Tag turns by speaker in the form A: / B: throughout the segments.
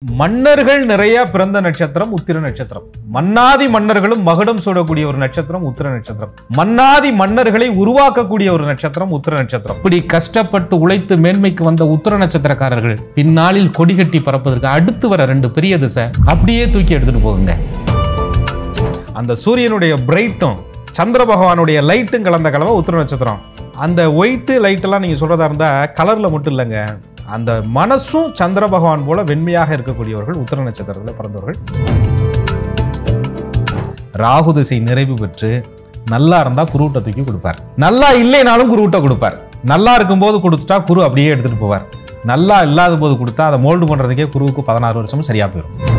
A: மன்னர்கள் நிறைய பிறந்த நட்சத்திரம் உத்திர நட்சத்திரம். மன்னாதி மன்னர்களும் மகுடம் சூடக்கூடிய ஒரு நட்சத்திரம் உத்திர நட்சத்திரம். மன்னாதி மன்னர்களை உருவாக்கக்கூடிய ஒரு நட்சத்திரம் உத்திர நட்சத்திரம். இப்படி கஷ்டப்பட்டு உழைத்து மேன்மைக்கு வந்த உத்திர நட்சத்திரக்காரர்கள் பின்னாளில் கொடி கட்டி பறப்பதற்கு அடுத்து வர 2 பெரிய திசை அப்படியே தூக்கி எடுத்துட்டு போகுங்க. அந்த சூரியனுடைய பிரைட்டும் சந்திர பகவானுடைய லைட்டும் கலந்த கலவை உத்திர நட்சத்திரம். அந்த ஒயிட் லைட் எல்லாம் நீங்க சொல்றதா இருந்தா கலர்ல மட்டும் இல்லைங்க, அந்த மனசும் சந்திர பகவான் போல வெண்மையாக இருக்கக்கூடியவர்கள் உத்திர நட்சத்திரத்தில் பிறந்தவர்கள். ராகு திசை நிறைவு பெற்று நல்லா இருந்தா குருவிட்ட தூக்கி கொடுப்பார், நல்லா இல்லைனாலும் குருவிட்ட கொடுப்பார். நல்லா இருக்கும் போது கொடுத்துட்டா குரு அப்படியே எடுத்துட்டு போவார், நல்லா இல்லாத போது கொடுத்தா அதை மோல்டு பண்றதுக்கே குருவுக்கு 16 வருஷமும் சரியா போயிடும்.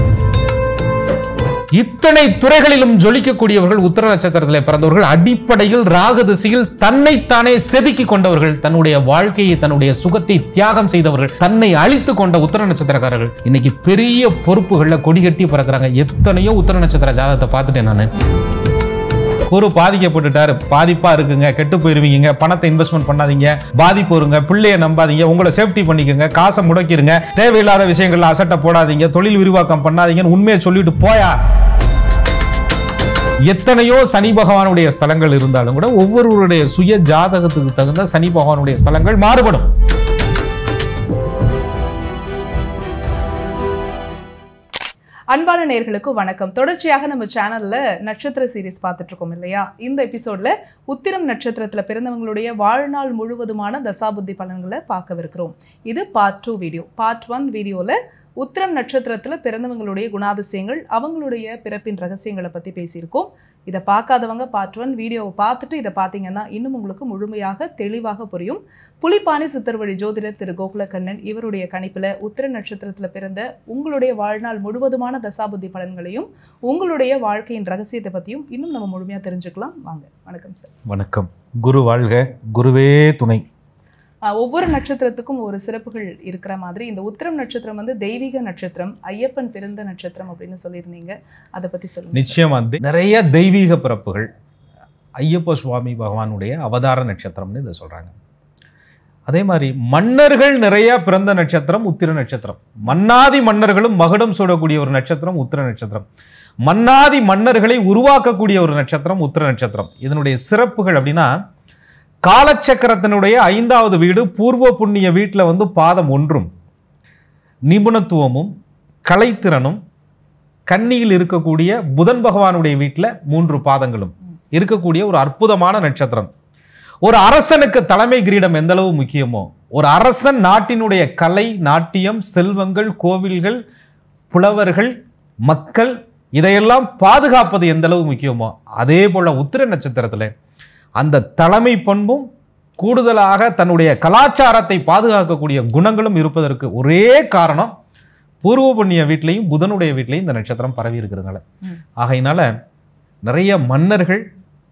A: இத்தனை துறைகளிலும் ஜொலிக்கக்கூடியவர்கள் உத்திர நட்சத்திரத்தில் பிறந்தவர்கள். அடிப்படையில் ராகு திசையில் தன்னைத்தானே செதுக்கி கொண்டவர்கள், தன்னுடைய வாழ்க்கையை தன்னுடைய சுகத்தை தியாகம் செய்தவர்கள், தன்னை அழித்து கொண்ட உத்திர நட்சத்திரக்காரர்கள் இன்னைக்கு பெரிய பொறுப்புகள்ல கொடி கட்டி பறக்கிறாங்க. எத்தனையோ உத்திர நட்சத்திர ஜாதகத்தை பார்த்துட்டேன் நான். குரு பாதிக்கப்பட்டுட்டாரு, பாதிப்பா இருக்குங்க, கெட்டு போயிருவீங்க, பணத்தை இன்வெஸ்ட்மெண்ட் பண்ணாதீங்க, பாதிப்பு வருங்க, பிள்ளைய நம்பாதீங்க, உங்களை சேஃப்டி பண்ணிக்கோங்க, காசை முடக்கிருங்க, தேவையில்லாத விஷயங்கள்ல அசட்டை போடாதீங்க, தொழில் விரிவாக்கம் பண்ணாதீங்கன்னு உண்மையை சொல்லிட்டு போயா. எத்தனையோ சனி பகவானுடைய ஸ்தலங்கள் இருந்தாலும் கூட ஒவ்வொருவருடைய சுய ஜாதகத்துக்கு தகுந்த சனி பகவானுடைய ஸ்தலங்கள் மாறுபடும்.
B: அன்பான நேயர்களுக்கு வணக்கம். தொடர்ச்சியாக நம்ம சேனல்ல நட்சத்திர சீரிஸ் பார்த்துட்டு இருக்கோம் இல்லையா? இந்த எபிசோட்ல உத்திரம் நட்சத்திரத்துல பிறந்தவங்களுடைய வாழ்நாள் முழுவதுமான தசாபுத்தி பலன்களை பார்க்கவிருக்கிறோம். இது பார்ட் 2 வீடியோ. பார்ட் 1 வீடியோல உத்திரம் நட்சத்திரத்துல பிறந்தவங்களுடைய குணாதிசயங்கள், அவங்களுடைய பிறப்பின் ரகசியங்களை பத்தி பேசியிருக்கோம். இதை பார்க்காதவங்க பார்ட் 1 வீடியோவை பார்த்துட்டு இதை பார்த்தீங்கன்னா இன்னும் உங்களுக்கு முழுமையாக தெளிவாக புரியும். புலிப்பாணி சித்தர் வழி ஜோதிடர் திரு கோகுலக்கண்ணன் இவருடைய கணிப்பில் உத்திர நட்சத்திரத்தில் பிறந்த உங்களுடைய வாழ்நாள் முழுவதுமான தசாபுத்தி பலன்களையும் உங்களுடைய வாழ்க்கையின் ரகசியத்தை பற்றியும் இன்னும் நம்ம முழுமையாக தெரிஞ்சுக்கலாம். வாங்க. வணக்கம் சார்.
A: வணக்கம். குரு வாழ்க, குருவே துணை.
B: ஒவ்வொரு நட்சத்திரத்துக்கும் ஒரு சிறப்புகள் இருக்கிற மாதிரி இந்த உத்திரம் நட்சத்திரம் வந்து தெய்வீக நட்சத்திரம், ஐயப்பன் பிறந்த நட்சத்திரம் அப்படின்னு சொல்லியிருந்தீங்க. அதை பற்றி சொல்லுங்க.
A: நிச்சயமா நிறைய தெய்வீக பிறப்புகள். ஐயப்ப சுவாமி பகவானுடைய அவதார நட்சத்திரம்னு இதை சொல்றாங்க. அதே மாதிரி மன்னர்கள் நிறைய பிறந்த நட்சத்திரம் உத்திர நட்சத்திரம். மன்னாதி மன்னர்களும் மகுடம் சூடக்கூடிய ஒரு நட்சத்திரம் உத்திர நட்சத்திரம். மன்னாதி மன்னர்களை உருவாக்கக்கூடிய ஒரு நட்சத்திரம் உத்திர நட்சத்திரம். இதனுடைய சிறப்புகள் அப்படின்னா, காலச்சக்கரத்தினுடைய 5வது வீடு பூர்வ புண்ணிய வீட்டில் வந்து பாதம் 1ம் நிபுணத்துவமும் கலைத்திறனும், கன்னியில் இருக்கக்கூடிய புதன் பகவானுடைய வீட்டில் 3 பாதங்களும் இருக்கக்கூடிய ஒரு அற்புதமான நட்சத்திரம். ஒரு அரசனுக்கு தலைமை கிரீடம் எந்த அளவு முக்கியமோ, ஒரு அரசன் நாட்டினுடைய கலை, நாட்டியம், செல்வங்கள், கோவில்கள், புலவர்கள், மக்கள் இதையெல்லாம் பாதுகாப்பது எந்த அளவு முக்கியமோ, அதே போல உத்திர நட்சத்திரத்தில் அந்த தலைமை பண்பும் கூடுதலாக தன்னுடைய கலாச்சாரத்தை பாதுகாக்கக்கூடிய குணங்களும் இருப்பதற்கு ஒரே காரணம் பூர்வ புண்ணிய வீட்டிலையும் புதனுடைய வீட்டிலையும் இந்த நட்சத்திரம் பரவி இருக்கிறதுனால. ஆகையினால நிறைய மன்னர்கள்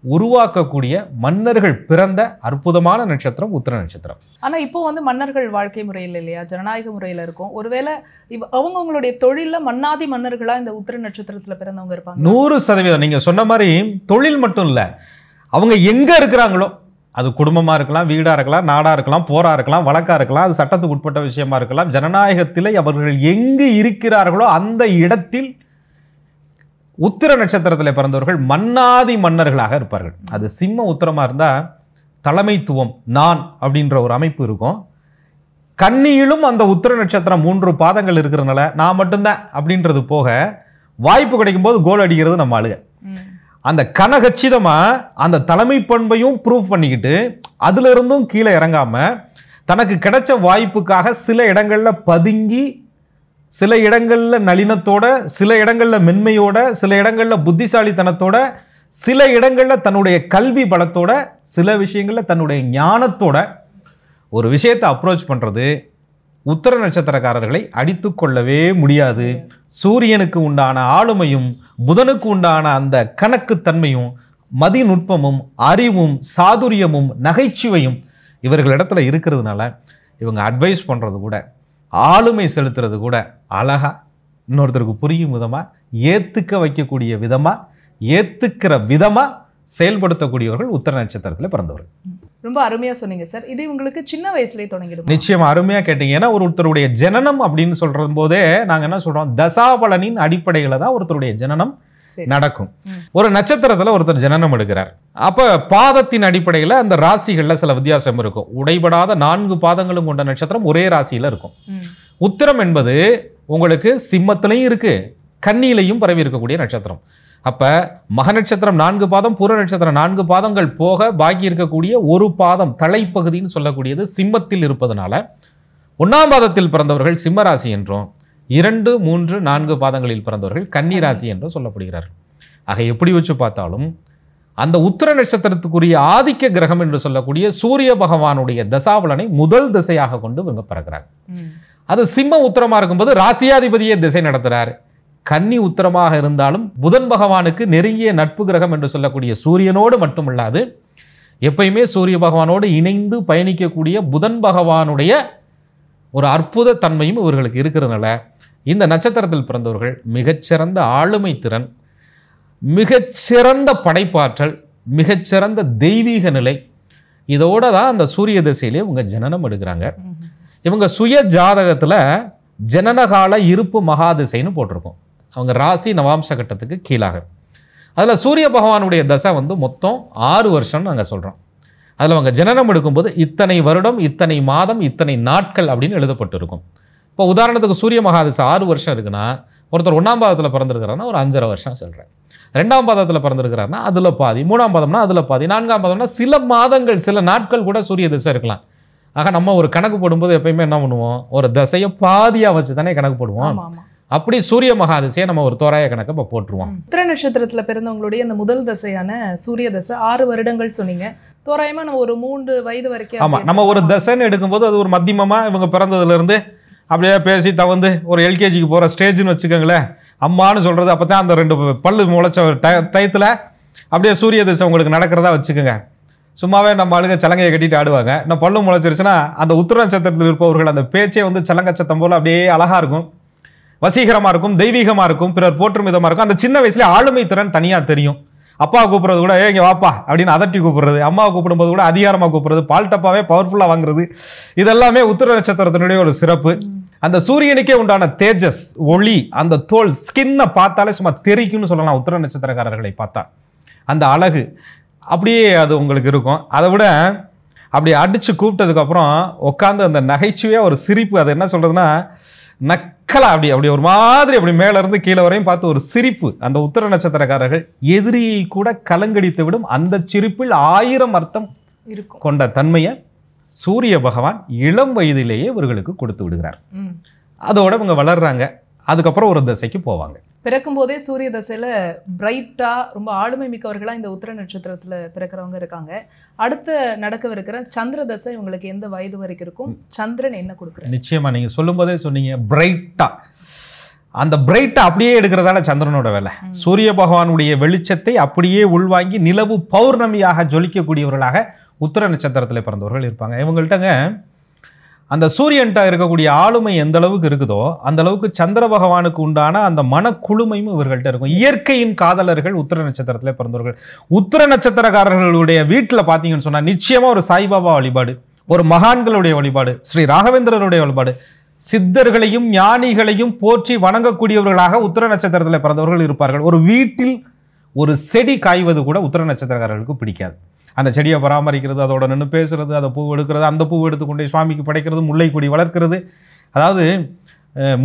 A: உருவாக்கக்கூடிய, மன்னர்கள் பிறந்த அற்புதமான நட்சத்திரம் உத்திர நட்சத்திரம்.
B: ஆனா இப்போ வந்து மன்னர்கள் வாழ்க்கை முறையில் இல்லையா, ஜனநாயக முறையில இருக்கும். ஒருவேளை அவங்களுடைய தொழில மன்னாதி மன்னர்களா இந்த உத்திர நட்சத்திரத்துல பிறந்தவங்க இருப்பாங்க.
A: 100% நீங்க சொன்ன மாதிரி தொழில் மட்டும் இல்ல, அவங்க எங்க இருக்கிறாங்களோ, அது குடும்பமா இருக்கலாம், வீடா இருக்கலாம், நாடா இருக்கலாம், போரா இருக்கலாம், வழக்கா இருக்கலாம், அது சட்டத்துக்கு உட்பட்ட விஷயமா இருக்கலாம், ஜனநாயகத்திலே அவர்கள் எங்கு இருக்கிறார்களோ அந்த இடத்தில் உத்திர நட்சத்திரத்தில் பிறந்தவர்கள் மன்னாதி மன்னர்களாக இருப்பார்கள். அது சிம்ம உத்திரமா இருந்தா தலைமைத்துவம், நான் அப்படின்ற ஒரு அமைப்பு இருக்கும். கன்னியிலும் அந்த உத்திர நட்சத்திரம் 3 பாதங்கள் இருக்கிறதுனால நான் மட்டும்தான் அப்படின்றது போக, வாய்ப்பு கிடைக்கும் போது கோல் அடிக்கிறது நம்ம ஆளுக. அந்த கனகச்சிதமா அந்த தலைமை பண்பையும் ப்ரூவ் பண்ணிக்கிட்டு அதுல இருந்தும் கீழே இறங்காம தனக்கு கிடைச்ச வாய்ப்புக்காக சில இடங்கள்ல பதுங்கி, சில இடங்கள்ல நளினத்தோட, சில இடங்கள்ல மென்மையோட, சில இடங்கள்ல புத்திசாலித்தனத்தோட, சில இடங்கள்ல தன்னுடைய கல்வி பலத்தோட, சில விஷயங்கள்ல தன்னுடைய ஞானத்தோட ஒரு விஷயத்தை அப்ரோச் பண்றது உத்திர நட்சத்திரக்காரர்களை அடித்து கொள்ளவே முடியாது. சூரியனுக்கு உண்டான ஆளுமையும் புதனுக்கு உண்டான அந்த கணக்குத்தன்மையும் மதிநுட்பமும் அறிவும் சாதுரியமும் நகைச்சுவையும் இவர்களிடத்துல இருக்கிறதுனால இவங்க அட்வைஸ் பண்றது கூட, ஆளுமை செலுத்துறது கூட அழகா, இன்னொருத்தருக்கு புரியும் விதமா, ஏத்துக்க வைக்கக்கூடிய விதமா, ஏத்துக்கிற விதமா செயல்படுத்தக்கூடியவர்கள் உத்திர நட்சத்திரத்தில் பிறந்தவர்கள்.
B: ரொம்ப அருமையா சொன்னீங்க சார். இது உங்களுக்கு சின்ன வயசுலயே தொடங்கிடும்?
A: நிச்சயமா அருமையா கேட்டீங்க. ஏன்னா ஒருத்தருடைய ஜனனம் அப்படின்னு சொல்ற போதே நாங்க என்ன சொல்றோம், தசாபலனின் அடிப்படையில தான் ஒருத்தருடைய ஜனனம் நடக்கும். ஒரு நட்சத்திரத்துல ஒருத்தர் ஜனனம் எடுக்கிறார். அப்ப பாதத்தின் அடிப்படையில அந்த ராசிகள்ல சில வித்தியாசம் இருக்கும். உடைபடாத 4 பாதங்களும் கொண்ட நட்சத்திரம் ஒரே ராசியில இருக்கும். உத்திரம் என்பது உங்களுக்கு சிம்மத்திலையும் இருக்கு, கன்னியிலையும் பரவி இருக்கக்கூடிய நட்சத்திரம். அப்ப மக நட்சத்திரம் 4 பாதம், பூர நட்சத்திரம் 4 பாதங்கள் போக பாக்கி இருக்கக்கூடிய ஒரு பாதம் தலைப்பகுதின்னு சொல்லக்கூடியது சிம்மத்தில் இருப்பதனால 1ஆம் பாதத்தில் பிறந்தவர்கள் சிம்ம ராசி என்றும் 2, 3, 4 பாதங்களில் பிறந்தவர்கள் கன்னி ராசி என்றும் சொல்லப்படுகிறார். ஆக எப்படி வச்சு பார்த்தாலும் அந்த உத்திர நட்சத்திரத்துக்குரிய ஆதிக்க கிரகம் என்று சொல்லக்கூடிய சூரிய பகவானுடைய தசாபலனை முதல் திசையாக கொண்டு இவங்க பிறக்கிறாங்க. அது சிம்ம உத்திரமா இருக்கும்போது ராசியாதிபதியே திசை நடத்துறாரு. கன்னி உத்திரமாக இருந்தாலும் புதன் பகவானுக்கு நெருங்கிய நட்பு கிரகம் என்று சொல்லக்கூடிய சூரியனோடு மட்டுமல்லாது எப்பயுமே சூரிய பகவானோடு இணைந்து பயணிக்கக்கூடிய புதன் பகவானுடைய ஒரு அற்புத தன்மையும் இவர்களுக்கு இருக்கிறதுனால இந்த நட்சத்திரத்தில் பிறந்தவர்கள் மிகச்சிறந்த ஆளுமை திறன், மிகச்சிறந்த படைப்பாற்றல், மிகச்சிறந்த தெய்வீக நிலை, இதோட தான் அந்த சூரிய திசையிலே இவங்க ஜனனம் எடுக்கிறாங்க. இவங்க சுய ஜாதகத்தில் ஜனனகால இருப்பு மகாதிசைன்னு போட்டிருக்கோம். அவங்க ராசி நவாம்ச கட்டத்துக்கு கீழாக. அதில் சூரிய பகவானுடைய தசை மொத்தம் 6 வருஷம்னு நாங்கள் சொல்கிறோம். அதில் அவங்க ஜனனம் எடுக்கும்போது இத்தனை வருடம், இத்தனை மாதம், இத்தனை நாட்கள் அப்படின்னு எழுதப்பட்டிருக்கும். இப்போ உதாரணத்துக்கு சூரிய மகாதிசை 6 வருஷம் இருக்குன்னா ஒருத்தர் 1ஆம் பாதத்தில் பிறந்திருக்கிறாருன்னா ஒரு 5.5 வருஷம் சொல்கிறேன். 2ஆம் பாதத்தில் பிறந்திருக்கிறாருன்னா அதில் பாதி, 3ஆம் பாதம்னா அதில் பாதி, 4ஆம் பாதம்னா சில மாதங்கள் சில நாட்கள் கூட சூரிய திசை இருக்கலாம். ஆக நம்ம ஒரு கணக்கு போடும்போது எப்பயுமே என்ன பண்ணுவோம், ஒரு தசையை பாதியாக வச்சு தானே கணக்கு போடுவோம். அப்படி சூரிய மகாதிசையை நம்ம ஒரு தோராய கணக்கை இப்போ போட்டுருவோம்.
B: உத்திர நட்சத்திரத்துல பிறந்தவங்களுடைய அந்த முதல் தசையான சூரிய தசை 6 வருடங்கள் சொன்னீங்க. தோராயமா நம்ம ஒரு 3 வயது வரைக்கும்.
A: ஆமா, நம்ம ஒரு தசைன்னு எடுக்கும்போது அது ஒரு மத்தியமா இவங்க பிறந்ததுல இருந்து அப்படியே பேசி தவந்து ஒரு எல்கேஜிக்கு போற ஸ்டேஜ்னு வச்சுக்கோங்களேன். அம்மானு சொல்றது அப்பதான் அந்த 2 பல்லு முளைச்ச டயத்துல அப்படியே சூரிய தசை உங்களுக்கு நடக்கிறதா வச்சுக்கோங்க. சும்மாவே நம்ம ஆளுங்க சலங்கையை கட்டிட்டு ஆடுவாங்க. இன்னும் பல்லு முளைச்சிருச்சுன்னா அந்த உத்திர நட்சத்திரத்தில் இருப்பவர்கள் அந்த பேச்சே சலங்க சத்தம் போல அப்படியே அழகா இருக்கும், வசீகரமா இருக்கும், தெய்வீகமா இருக்கும், பிறர் போற்றும் விதமா இருக்கும். அந்த சின்ன வயசுல ஆளுமை திறன் தனியா தெரியும். அப்பா கூப்பிடுறது கூட இங்க வாப்பா அப்படின்னு அதட்டி கூப்பிடுறது, அம்மா கூப்பிடும்போது கூட அதிகாரமா கூப்பிடுறது, பால் டப்பாவே பவர்ஃபுல்லா வாங்குறது, இதெல்லாமே உத்திர நட்சத்திரத்தினுடைய ஒரு சிறப்பு. அந்த சூரியனுக்கே உண்டான தேஜஸ், ஒளி, அந்த தோல், ஸ்கின்னை பார்த்தாலே சும்மா தெரிக்கும்னு சொல்லலாம். உத்திர நட்சத்திரக்காரர்களை பார்த்தா அந்த அழகு அப்படியே அது உங்களுக்கு இருக்கும். அதை விட அப்படி அடிச்சு கூப்பிட்டதுக்கப்புறம் உட்காந்து அந்த நகைச்சுவையா ஒரு சிரிப்பு, அது என்ன சொல்றதுன்னா நக்கலா அப்படி அப்படி ஒரு மாதிரி அப்படி மேல இருந்து கீழே வரையும் பார்த்து ஒரு சிரிப்பு. அந்த உத்திர நட்சத்திரக்காரர்கள் எதிரியை கூட கலங்கடித்து விடும் அந்த சிரிப்பில் 1000 அர்த்தம் கொண்ட தன்மையை சூரிய பகவான் இளம் வயதிலேயே இவர்களுக்கு கொடுத்து விடுகிறார். அதோட இவங்க வளர்றாங்க. அதுக்கப்புறம் ஒரு தசைக்கு போவாங்க.
B: பிறக்கும் போதே சூரிய தசையில பிரைட்டா ரொம்ப ஆளுமை மிக்கவர்களா இந்த உத்திர நட்சத்திரத்துல பிறக்கிறவங்க இருக்காங்க. அடுத்து நடக்கவிருக்கிற சந்திர தசை இவங்களுக்கு எந்த வயது வரைக்கும் இருக்கும்? சந்திரன் என்ன கொடுக்குறாரு?
A: நிச்சயமா நீங்க சொல்லும் போதே சொன்னீங்க பிரைட்டா. அந்த பிரைட்டா அப்படியே எடுக்கிறதால சந்திரனோட வேலை. சூரிய பகவானுடைய வெளிச்சத்தை அப்படியே உள்வாங்கி நிலவு பௌர்ணமியாக ஜொலிக்கக்கூடியவர்களாக உத்திர நட்சத்திரத்தில் பிறந்தவர்கள் இருப்பாங்க. இவங்கள்ட்டங்க அந்த சூரியன்ட்ட இருக்கக்கூடிய ஆளுமை எந்த அளவுக்கு இருக்குதோ அந்த அளவுக்கு சந்திர பகவானுக்கு உண்டான அந்த மனக்குழுமையும் இவர்கள்ட்ட இருக்கும். இயற்கையின் காதலர்கள் உத்திர நட்சத்திரத்தில் பிறந்தவர்கள். உத்திர நட்சத்திரக்காரர்களுடைய வீட்டில் பார்த்தீங்கன்னு சொன்னா நிச்சயமா ஒரு சாய்பாபா வழிபாடு, ஒரு மகான்களுடைய வழிபாடு, ஸ்ரீ ராகவேந்திரருடைய வழிபாடு, சித்தர்களையும் ஞானிகளையும் போற்றி வணங்கக்கூடியவர்களாக உத்திர நட்சத்திரத்தில் பிறந்தவர்கள் இருப்பார்கள். ஒரு வீட்டில் ஒரு செடி காய்வது கூட உத்திர நட்சத்திரக்காரர்களுக்கு பிடிக்காது. அந்த செடியை பராமரிக்கிறது, அதோட நின்று பேசுறது, அதை பூ எடுக்கிறது, அந்த பூ எடுத்துக்கொண்டே சுவாமிக்கு படைக்கிறது, முல்லை கொடி வளர்க்கிறது, அதாவது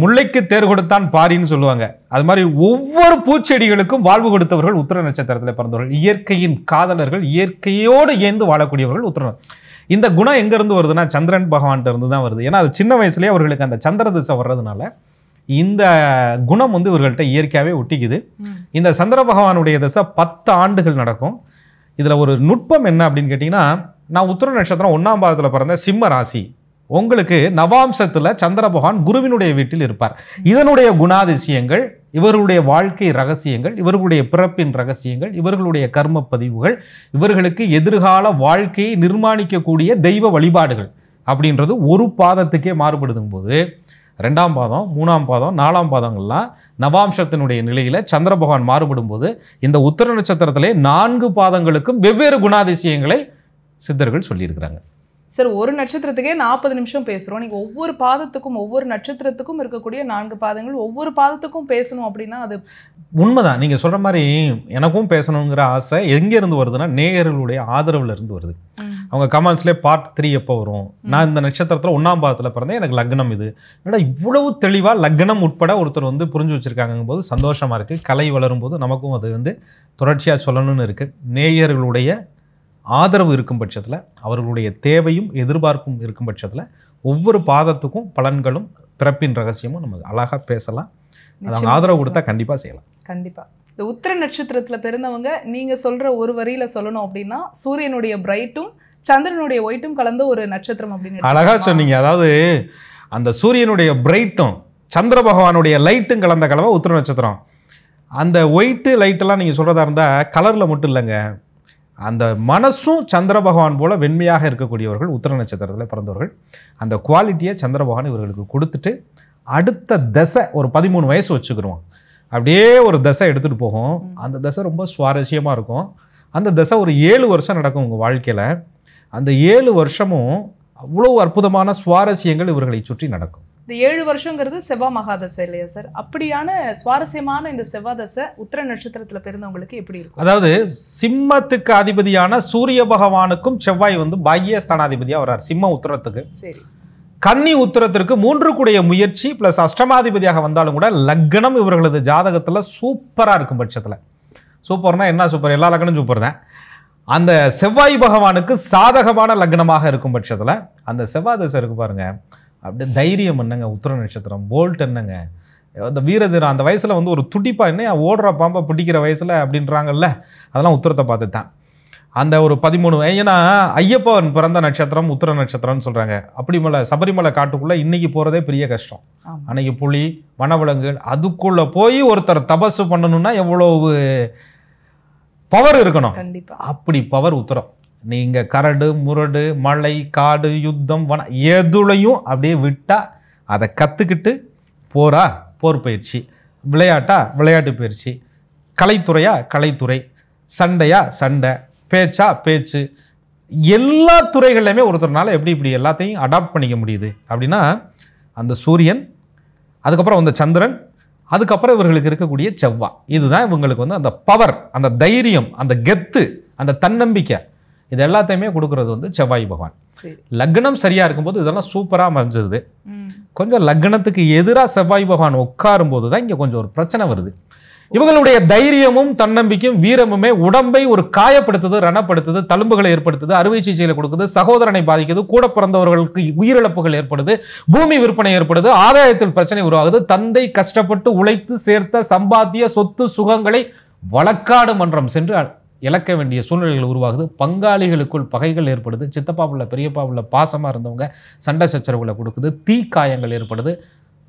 A: முல்லைக்கு தேர் கொடுத்தான் பாரின்னு சொல்லுவாங்க. அது மாதிரி ஒவ்வொரு பூச்செடிகளுக்கும் வாழ்வு கொடுத்தவர்கள் உத்திர நட்சத்திரத்தில் பிறந்தவர்கள். இயற்கையின் காதலர்கள், இயற்கையோடு ஏந்து வாழக்கூடியவர்கள் உத்திர. இந்த குணம் எங்கேருந்து வருதுன்னா சந்திரன் பகவான்கிட்ட இருந்து தான் வருது. ஏன்னா அது சின்ன வயசுலேயே அவர்களுக்கு அந்த சந்திர திசை வர்றதுனால இந்த குணம் இவர்கள்ட்ட இயற்கையாகவே ஒட்டிக்குது. இந்த சந்திர பகவானுடைய திசை 10 ஆண்டுகள் நடக்கும். இதில் ஒரு நுட்பம் என்ன அப்படின்னு கேட்டிங்கன்னா, நான் உத்திர நட்சத்திரம் 1ஆம் பாதத்தில் பிறந்த சிம்ம ராசி. உங்களுக்கு நவாம்சத்தில் சந்திர பகவான் குருவினுடைய வீட்டில் இருப்பார். இதனுடைய குணாதிசயங்கள், இவர்களுடைய வாழ்க்கை ரகசியங்கள், இவர்களுடைய பிறப்பின் ரகசியங்கள், இவர்களுடைய கர்ம பதிவுகள், இவர்களுக்கு எதிர்கால வாழ்க்கையை நிர்மாணிக்கக்கூடிய தெய்வ வழிபாடுகள் அப்படின்றது ஒரு பாதத்துக்கே மாறுபடுதும் போது 2ஆம் பாதம், 3ஆம் பாதம், 4ஆம் பாதங்கள்லாம் நவாம்சத்தினுடைய நிலையில சந்திர பகவான் மாறுபடும் போது இந்த உத்திர நட்சத்திரத்திலே 4 பாதங்களுக்கும் வெவ்வேறு குணாதிசயங்களை சித்தர்கள் சொல்லியிருக்கிறாங்க.
B: சார், ஒரு நட்சத்திரத்துக்கே 40 நிமிஷம் பேசுகிறோம். நீங்கள் ஒவ்வொரு பாதத்துக்கும் ஒவ்வொரு நட்சத்திரத்துக்கும் இருக்கக்கூடிய 4 பாதங்கள் ஒவ்வொரு பாதத்துக்கும் பேசணும் அப்படின்னா அது
A: உண்மைதான். நீங்கள் சொல்கிற மாதிரி எனக்கும் பேசணுங்கிற ஆசை எங்கேருந்து வருதுன்னா நேயர்களுடைய ஆதரவுல இருந்து வருது. அவங்க கமெண்ட்ஸ்லேயே பார்ட் 3 எப்போ வரும், நான் இந்த நட்சத்திரத்தில் 1ஆம் பாதத்தில் பிறந்தேன், எனக்கு லக்னம் இது, ஏன்னா இவ்வளவு தெளிவாக லக்னம் உட்பட ஒருத்தர் வந்து புரிஞ்சு வச்சுருக்காங்கும் போது சந்தோஷமாக இருக்குது. கலை வளரும் போது நமக்கும் அது வந்து தொடர்ச்சியாக சொல்லணும்னு இருக்குது. நேயர்களுடைய ஆதரவு இருக்கும் பட்சத்தில், அவர்களுடைய தேவையும் எதிர்பார்ப்பும் இருக்கும் பட்சத்தில் ஒவ்வொரு பாதத்துக்கும் பலன்களும் பிறப்பின் ரகசியமும் நம்ம அழகாக பேசலாம். அது அவங்க ஆதரவு கொடுத்தா கண்டிப்பாக செய்யலாம்.
B: கண்டிப்பாக. இந்த உத்திர நட்சத்திரத்தில் பிறந்தவங்க நீங்கள் சொல்கிற ஒரு வரியில் சொல்லணும் அப்படின்னா சூரியனுடைய பிரைட்டும் சந்திரனுடைய ஒயிட்டும் கலந்த ஒரு நட்சத்திரம் அப்படின்னு
A: அழகாக சொன்னீங்க. அதாவது அந்த சூரியனுடைய பிரைட்டும் சந்திர பகவானுடைய லைட்டும் கலந்த கலவை உத்திர நட்சத்திரம். அந்த ஒயிட்டு லைட்டெல்லாம் நீங்கள் சொல்கிறதா இருந்தால் கலரில் மட்டும் இல்லைங்க, அந்த மனசும் சந்திர பகவான் போல வெண்மையாக இருக்கக்கூடியவர்கள் உத்திர நட்சத்திரத்தில் பிறந்தவர்கள். அந்த குவாலிட்டியை சந்திர பகவான் இவர்களுக்கு கொடுத்துட்டு அடுத்த தசை ஒரு 13 வயசு வச்சுக்கிறோம், அப்படியே ஒரு தசை எடுத்துகிட்டு போகும். அந்த தசை ரொம்ப சுவாரஸ்யமாக இருக்கும். அந்த தசை ஒரு 7 வருஷம் நடக்கும் உங்கள் வாழ்க்கையில். அந்த 7 வருஷமும் அவ்வளோ அற்புதமான சுவாரஸ்யங்கள் இவர்களை சுற்றி நடக்கும்.
B: இந்த 7 வருஷங்கிறது செவ்வாய் மகாதசை இல்லையா சார்? அப்படியான சுவாரஸ்யமான இந்த செவ்வாய் தசை உத்திர நட்சத்திரத்தில் பிறந்தவங்களுக்கு எப்படி இருக்கும்?
A: அதாவது சிம்மத்துக்கு அதிபதியான சூரிய பகவானுக்கும் செவ்வாய் வந்து பாக்யஸ்தானாதிபதியாக வர்றார் சிம்ம உத்திரத்துக்கு.
B: சரி.
A: கன்னி உத்திரத்திற்கு 3 கூடிய முயற்சி பிளஸ் அஷ்டமாதிபதியாக வந்தாலும் கூட லக்னம் இவர்களது ஜாதகத்தில் சூப்பராக இருக்கும் பட்சத்தில், சூப்பர்னா என்ன சூப்பர், எல்லா லக்னம் சூப்பர் தான். அந்த செவ்வாய் பகவானுக்கு சாதகமான லக்னமாக இருக்கும் பட்சத்தில் அந்த செவ்வாய் தசை இருக்கு பாருங்க, அப்படியே தைரியம் என்னங்க உத்திர நட்சத்திரம், போல்ட் என்னங்க, அந்த வீரதீரம் அந்த வயசில் வந்து ஒரு துடிப்பா, என்ன ஓடுற பாம்பை பிடிக்கிற வயசில் அப்படின்றாங்கல்ல, அதெல்லாம் உத்திரத்தை பார்த்து தான். அந்த ஒரு 13 ஏன்னா ஐயப்பன் பிறந்த நட்சத்திரம் உத்திர நட்சத்திரம்னு சொல்கிறாங்க. அப்படிமலை சபரிமலை காட்டுக்குள்ளே இன்றைக்கி போகிறதே பெரிய கஷ்டம். அன்னைக்கு புலி வனவிலங்குகள் அதுக்குள்ளே போய் ஒருத்தர் தபசு பண்ணணும்னா எவ்வளவு பவர் இருக்கணும். அப்படி பவர் உத்திரம். நீங்கள் கரடு முரடு மலை காடு யுத்தம் வன எதுலையும் அப்படியே விட்டால் அதை கற்றுக்கிட்டு போரா போர் பயிற்சி, விளையாட்டா விளையாட்டு பயிற்சி, கலைத்துறையா கலைத்துறை, சண்டையா சண்டை, பேச்சா பேச்சு, எல்லா துறைகள்லையுமே ஒருத்தர்னால எப்படி இப்படி எல்லாத்தையும் அடாப்ட் பண்ணிக்க முடியுது அப்படின்னா அந்த சூரியன், அதுக்கப்புறம் அந்த சந்திரன், அதுக்கப்புறம் இவர்களுக்கு இருக்கக்கூடிய செவ்வாய், இதுதான் இவங்களுக்கு வந்து அந்த பவர், அந்த தைரியம், அந்த கெத்து, அந்த தன்னம்பிக்கை, இது எல்லாத்தையுமே கொடுக்கறது வந்து செவ்வாய் பகவான். லக்னம் சரியா இருக்கும்போது இதெல்லாம் சூப்பரா மறைஞ்சிருது. கொஞ்சம் லக்னத்துக்கு எதிராக செவ்வாய் பகவான் உட்காரும் போது தான் இங்க கொஞ்சம் ஒரு பிரச்சனை வருது. இவங்களுடைய தைரியமும் தன்னம்பிக்கையும் வீரமுமே உடம்பை ஒரு காயப்படுத்துது, ரணப்படுத்துது, தழும்புகளை ஏற்படுத்துது, அறுவை சிகிச்சைகளை கொடுக்குது, சகோதரனை பாதிக்குது, கூட பிறந்தவர்களுக்கு உயிரிழப்புகள் ஏற்படுது, பூமி விற்பனை ஏற்படுது, ஆதாயத்தில் பிரச்சனை உருவாகுது, தந்தை கஷ்டப்பட்டு உழைத்து சேர்த்த சம்பாத்திய சொத்து சுகங்களை வழக்காடு மன்றம் சென்று இழக்க வேண்டிய சூழ்நிலைகள் உருவாகுது, பங்காளிகளுக்குள் பகைகள் ஏற்படுது, சித்தப்பா உள்ள பெரியப்பா உள்ள பாசமாக இருந்தவங்க சண்டை சச்சரவுகளை கொடுக்குது, தீக்காயங்கள் ஏற்படுது.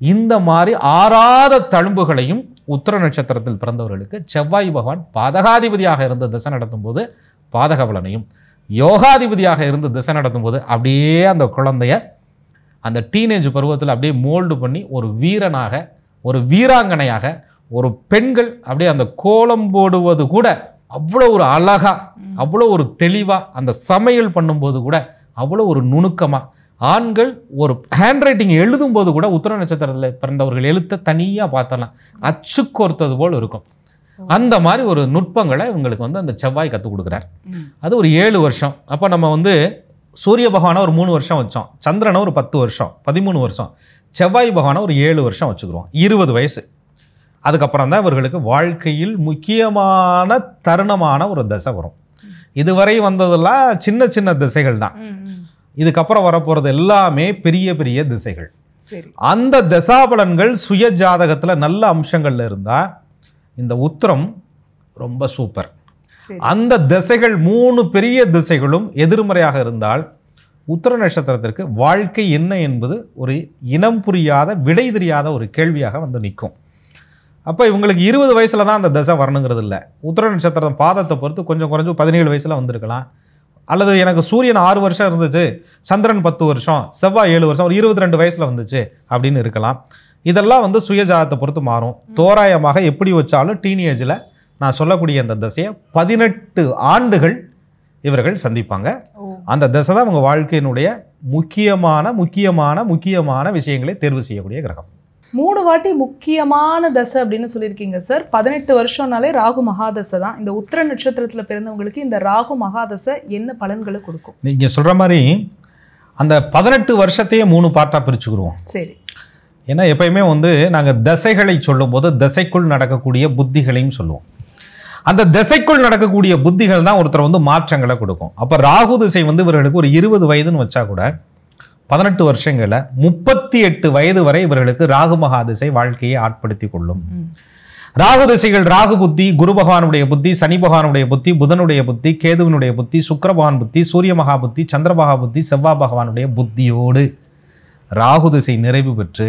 A: இந்த மாதிரி ஆறாத தழும்புகளையும் உத்திர நட்சத்திரத்தில் பிறந்தவர்களுக்கு செவ்வாய் பகவான் பாதகாதிபதியாக இருந்த திசை நடத்தும் போது பாதக பலனையும், யோகாதிபதியாக இருந்து திசை நடத்தும் போது அப்படியே அந்த குழந்தைய அந்த டீனேஜ் பருவத்தில் அப்படியே மோல்டு பண்ணி ஒரு வீரனாக, ஒரு வீராங்கனையாக, ஒரு பெண்கள் அப்படியே அந்த கோலம் போடுவது கூட அவ்வளோ ஒரு அழகா, அவ்வளோ ஒரு தெளிவா, அந்த சமையல் பண்ணும்போது கூட அவ்வளோ ஒரு நுணுக்கமா, ஆண்கள் ஒரு ஹேண்ட் ரைட்டிங் எழுதும் போது கூட உத்திர நட்சத்திரத்தில் பிறந்தவர்கள் எழுத்த தனியாக பார்த்தலாம், அச்சு கோர்த்தது போல் இருக்கும். அந்த மாதிரி ஒரு நுட்பங்களை இவங்களுக்கு வந்து அந்த செவ்வாய் கற்றுக் கொடுக்குறார். அது ஒரு 7 வருஷம். அப்போ நம்ம வந்து சூரிய பகவானை ஒரு 3 வருஷம் வச்சோம், சந்திரனை ஒரு 10 வருஷம், 13 வருஷம், செவ்வாய் பகவானை ஒரு 7 வருஷம் வச்சுக்கிறோம், 20 வயசு. அதுக்கப்புறம் தான் இவர்களுக்கு வாழ்க்கையில் முக்கியமான தருணமான ஒரு தசை வரும். இதுவரை வந்ததெல்லாம் சின்ன சின்ன திசைகள் தான். இதுக்கப்புறம் வரப்போகிறது எல்லாமே பெரிய பெரிய திசைகள். அந்த தசாபலன்கள் சுய ஜாதகத்தில் நல்ல அம்சங்கள்ல இருந்தால் இந்த உத்திரம் ரொம்ப சூப்பர். அந்த திசைகள் 3 பெரிய திசைகளும் எதிர்மறையாக இருந்தால் உத்திர நட்சத்திரத்திற்கு வாழ்க்கை என்ன என்பது ஒரு இனம் புரியாத, விடை தெரியாத ஒரு கேள்வியாக வந்து நிற்கும். அப்போ இவங்களுக்கு 20 வயசில் தான் அந்த தசை வரணுங்கிறது இல்லை. உத்திர நட்சத்திரம் பாதத்தை பொறுத்து கொஞ்சம் குறைஞ்சு 17 வயசில் வந்திருக்கலாம். அல்லது எனக்கு சூரியன் 6 வருஷம் இருந்துச்சு, சந்திரன் 10 வருஷம், செவ்வாய் 7 வருஷம், ஒரு 22 வயசில் வந்துச்சு அப்படின்னு இருக்கலாம். இதெல்லாம் வந்து சுயஜாதத்தை பொறுத்து மாறும். தோராயமாக எப்படி வச்சாலும் டீனேஜில் நான் சொல்லக்கூடிய அந்த தசையை 18 ஆண்டுகள் இவர்கள் சந்திப்பாங்க.
B: ஓ.
A: அந்த தசை தான் அவங்க வாழ்க்கையினுடைய முக்கியமான முக்கியமான முக்கியமான விஷயங்களை தேர்வு செய்யக்கூடிய கிரகம்.
B: 3 வாட்டி முக்கியமான தசை அப்படின்னு சொல்லியிருக்கீங்க சார். 18 வருஷம்னாலே ராகு மகாதசை தான். இந்த உத்திர நட்சத்திரத்துல பிறந்தவங்களுக்கு இந்த ராகு மகாதசை என்ன பலன்களை கொடுக்கும்?
A: நீங்க சொல்ற மாதிரி அந்த 18 வருஷத்தையே 3 பார்ட்டா பிரிச்சுக்கிடுவோம்.
B: சரி.
A: ஏன்னா எப்பயுமே நாங்கள் தசைகளை சொல்லும்போது தசைக்குள் நடக்கக்கூடிய புத்திகளையும் சொல்லுவோம். அந்த தசைக்குள் நடக்கக்கூடிய புத்திகள் தான் ஒருத்தர் மாற்றங்களை கொடுக்கும். அப்போ ராகு திசை இவர்களுக்கு ஒரு 20 வயதுன்னு வச்சா கூட 18 வருஷங்களில் 38 வயது வரை இவர்களுக்கு ராகு மகாதிசை வாழ்க்கையை ஆட்படுத்தி கொள்ளும். ராகு திசைகள் ராகு புத்தி, குரு பகவானுடைய புத்தி, சனி பகவானுடைய புத்தி, புதனுடைய புத்தி, கேதுவினுடைய புத்தி, சுக்கிர பகவான் புத்தி, சூரிய மகா புத்தி, சந்திர மகா புத்தி, செவ்வாய் பகவானுடைய புத்தியோடு ராகு திசை நிறைவு பெற்று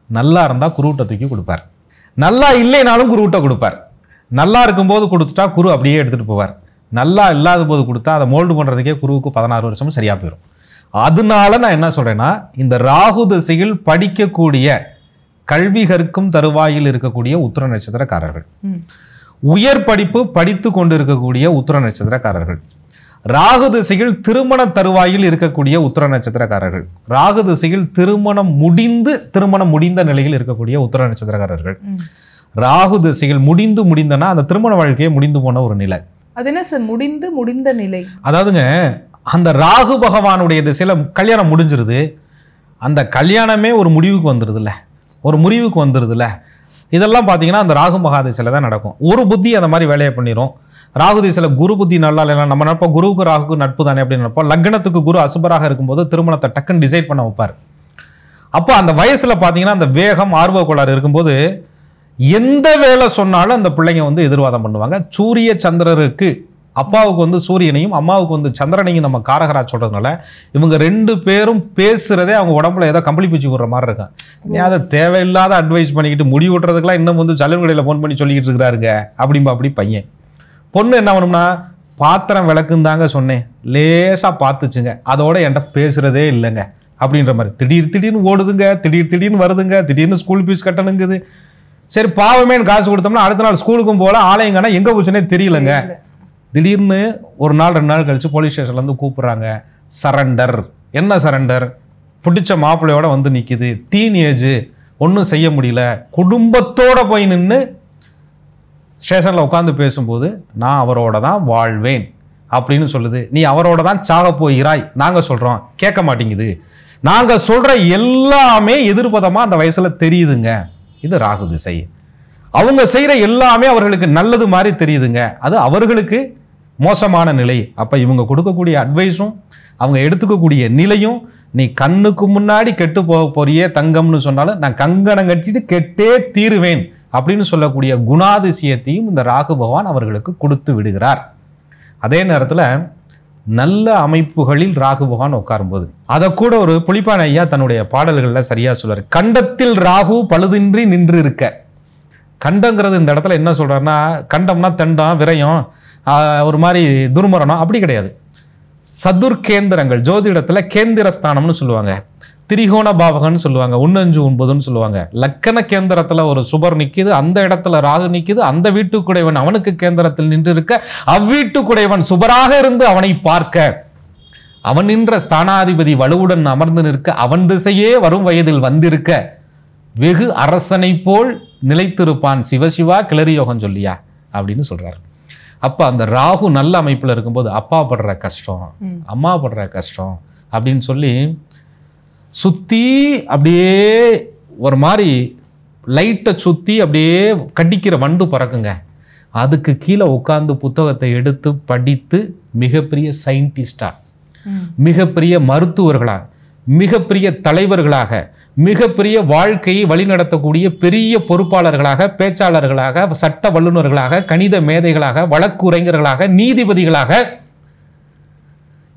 A: நல்லா இருந்தால் குருவிட்ட தூக்கி கொடுப்பார். நல்லா இல்லைனாலும் குருவிட்ட கொடுப்பார். நல்லா இருக்கும்போது கொடுத்துட்டா குரு அப்படியே எடுத்துகிட்டு போவார். நல்லா இல்லாத போது கொடுத்தா அதை மோல்டு பண்ணுறதுக்கே குருவுக்கு 16 வருஷமும் சரியாக போயிடும். அதனால நான் என்ன சொல்கிறேன்னா, இந்த ராகு திசையில் படிக்கக்கூடிய கல்வி கற்கும் தருவாயில் இருக்கக்கூடிய உத்திர நட்சத்திரக்காரர்கள், உயர் படிப்பு படித்து கொண்டு இருக்கக்கூடிய உத்திர நட்சத்திரக்காரர்கள், ராகு திசையில் திருமண தருவாயில் இருக்கக்கூடிய உத்திர நட்சத்திரக்காரர்கள், ராகு திசையில் திருமணம் முடிந்த நிலையில் இருக்கக்கூடிய உத்திர நட்சத்திரக்காரர்கள், ராகு திசையில் முடிந்தனா அந்த திருமண வாழ்க்கையை முடிந்து போன ஒரு நிலை.
B: அது என்ன சார் முடிந்த நிலை?
A: அதாவதுங்க, அந்த ராகு பகவானுடைய திசையில கல்யாணம் முடிஞ்சிருது, அந்த கல்யாணமே ஒரு முடிவுக்கு வந்துருதுல்ல, இதெல்லாம் பார்த்தீங்கன்னா அந்த ராகு மகாதிசையில் தான் நடக்கும். ஒரு புத்தி அந்த மாதிரி வேலையை பண்ணிடும். ராகு திசையில் குரு புத்தி நல்லா இல்லைன்னா நம்ம நினைப்போம் குருவுக்கு ராகுக்கு நட்பு தானே அப்படின்னு நினைப்போம். லக்னத்துக்கு குரு அசுபராக இருக்கும்போது திருமணத்தை டக்குன்னு டிசைட் பண்ண வைப்பார். அப்போ அந்த வயசுல பார்த்தீங்கன்னா அந்த வேகம் ஆர்வ கோளாறு இருக்கும்போது எந்த வேலை சொன்னாலும் அந்த பிள்ளைங்க எதிர்வாதம் பண்ணுவாங்க. சூரிய சந்திரருக்கு அப்பாவுக்கு சூரியனையும் அம்மாவுக்கு சந்திரனையும் நம்ம காரகரா சொல்றதுனால இவங்க 2 பேரும் பேசுறதே அவங்க உடம்புல ஏதோ கம்பளி பூச்சி விடுற மாதிரி இருக்கும். அதை தேவையில்லாத அட்வைஸ் பண்ணிக்கிட்டு முடி விட்டுறதுக்குலாம் இன்னும் சலூன் கடையில் ஃபோன் பண்ணி சொல்லிக்கிட்டு இருக்கிறாருங்க அப்படிம்பா. அப்படி பையன் பொண்ணு என்ன பண்ணும்னா, பாத்திரம் விளக்குந்தாங்க சொன்னேன், லேசா பார்த்துச்சுங்க, அதோட என்கிட்ட பேசுறதே இல்லைங்க அப்படின்ற மாதிரி. திடீர்னு ஓடுதுங்க, திடீர்னு வருதுங்க, திடீர்னு ஸ்கூல் ஃபீஸ் கட்டணுங்குது. சரி பாவமேன்னு காசு கொடுத்தோம்னா அடுத்த நாள் ஸ்கூலுக்கும் போல ஆலயங்கன்னா எங்க போச்சுன்னே தெரியலங்க. திடீர்னு ஒரு நாள் 2 நாள் கழிச்சு போலீஸ் ஸ்டேஷன்ல கூப்பிடுறாங்க, சரண்டர். என்ன சரண்டர்? பிடிச்ச மாப்பிள்ளையோட நிக்குது, டீனேஜ், ஒன்றும் செய்ய முடியல, குடும்பத்தோட போய் நின்று ஸ்டேஷன்ல உட்காந்து பேசும்போது நான் அவரோட தான் வாழ்வேன் அப்படின்னு சொல்லுது. நீ அவரோட தான் சாக போகிறாய், நாங்க சொல்றோம், கேட்க மாட்டேங்குது. நாங்க சொல்ற எல்லாமே எதிர்பதமா அந்த வயசுல தெரியுதுங்க. இது ராகு திசை. அவங்க செய்யற எல்லாமே அவர்களுக்கு நல்லது மாதிரி தெரியுதுங்க, அது அவர்களுக்கு மோசமான நிலை. அப்ப இவங்க கொடுக்கக்கூடிய அட்வைஸும் அவங்க எடுத்துக்கக்கூடிய நிலையும், நீ கண்ணுக்கு முன்னாடி கெட்டு போக போறியே தங்கம்னு சொன்னாலும் நான் கங்கணம் கட்டிட்டு கெட்டே தீருவேன் அப்படின்னு சொல்லக்கூடிய குணாதிசயத்தையும் இந்த ராகு பகவான் அவர்களுக்கு கொடுத்து விடுகிறார். அதே நேரத்தில் நல்ல அமைப்புகளில் ராகு பகவான் உட்காரும்போது அதை கூட ஒரு புலிப்பான ஐயா தன்னுடைய பாடல்களில் சரியா சொல்றாரு. கண்டத்தில் ராகு பழுதின்றி நின்று இருக்க. கண்டங்கிறது இந்த இடத்துல என்ன சொல்றாருன்னா, கண்டம்னா தண்டம் விரயம் ஒரு மாதிரி துர்மரணம் அப்படி கிடையாது. சதுர்கேந்திரங்கள் ஜோதிடத்துல கேந்திர ஸ்தானம்னு சொல்லுவாங்க, திரிகோண பாவகன்னு சொல்லுவாங்க, 1-5-9ன்னு சொல்லுவாங்க. லக்கண கேந்திரத்துல ஒரு சுபர் நிக்குது, அந்த இடத்துல ராகு நிக்குது, அந்த வீட்டுக்குடையவன் அவனுக்கு கேந்திரத்தில் நின்று இருக்க, அவ்வீட்டுக்குடையவன் சுபராக இருந்து அவனை பார்க்க, அவன் நின்ற ஸ்தானாதிபதி வலுவுடன் அமர்ந்து நிற்க, அவன் திசையே வரும் வயதில் வந்திருக்க, வெகு அரசனை போல் நிலைத்திருப்பான் சிவசிவா கிளறி யோகம் சொல்லியா அப்படின்னு சொல்றாரு. அப்ப அந்த ராகு நல்ல அமைப்புல இருக்கும்போது அப்பா படுற கஷ்டம், அம்மா படுற கஷ்டம் அப்படின்னு சொல்லி சுத்தி அப்படியே ஒரு மாதிரி லைட்டை சுத்தி அப்படியே கடிக்கிற வண்டு பறக்குங்க. அதுக்கு கீழே உட்கார்ந்து புத்தகத்தை எடுத்து படித்து மிகப்பெரிய சயின்டிஸ்டா, மிகப்பெரிய மருத்துவர்களா, மிகப்பெரிய தலைவர்களாக, மிகப்பெரிய வாழ்க்கையை வழிநடத்தக்கூடிய பெரிய பொறுப்பாளர்களாக, பேச்சாளர்களாக, சட்ட வல்லுநர்களாக, கணித மேதைகளாக, வழக்குரைஞர்களாக, நீதிபதிகளாக,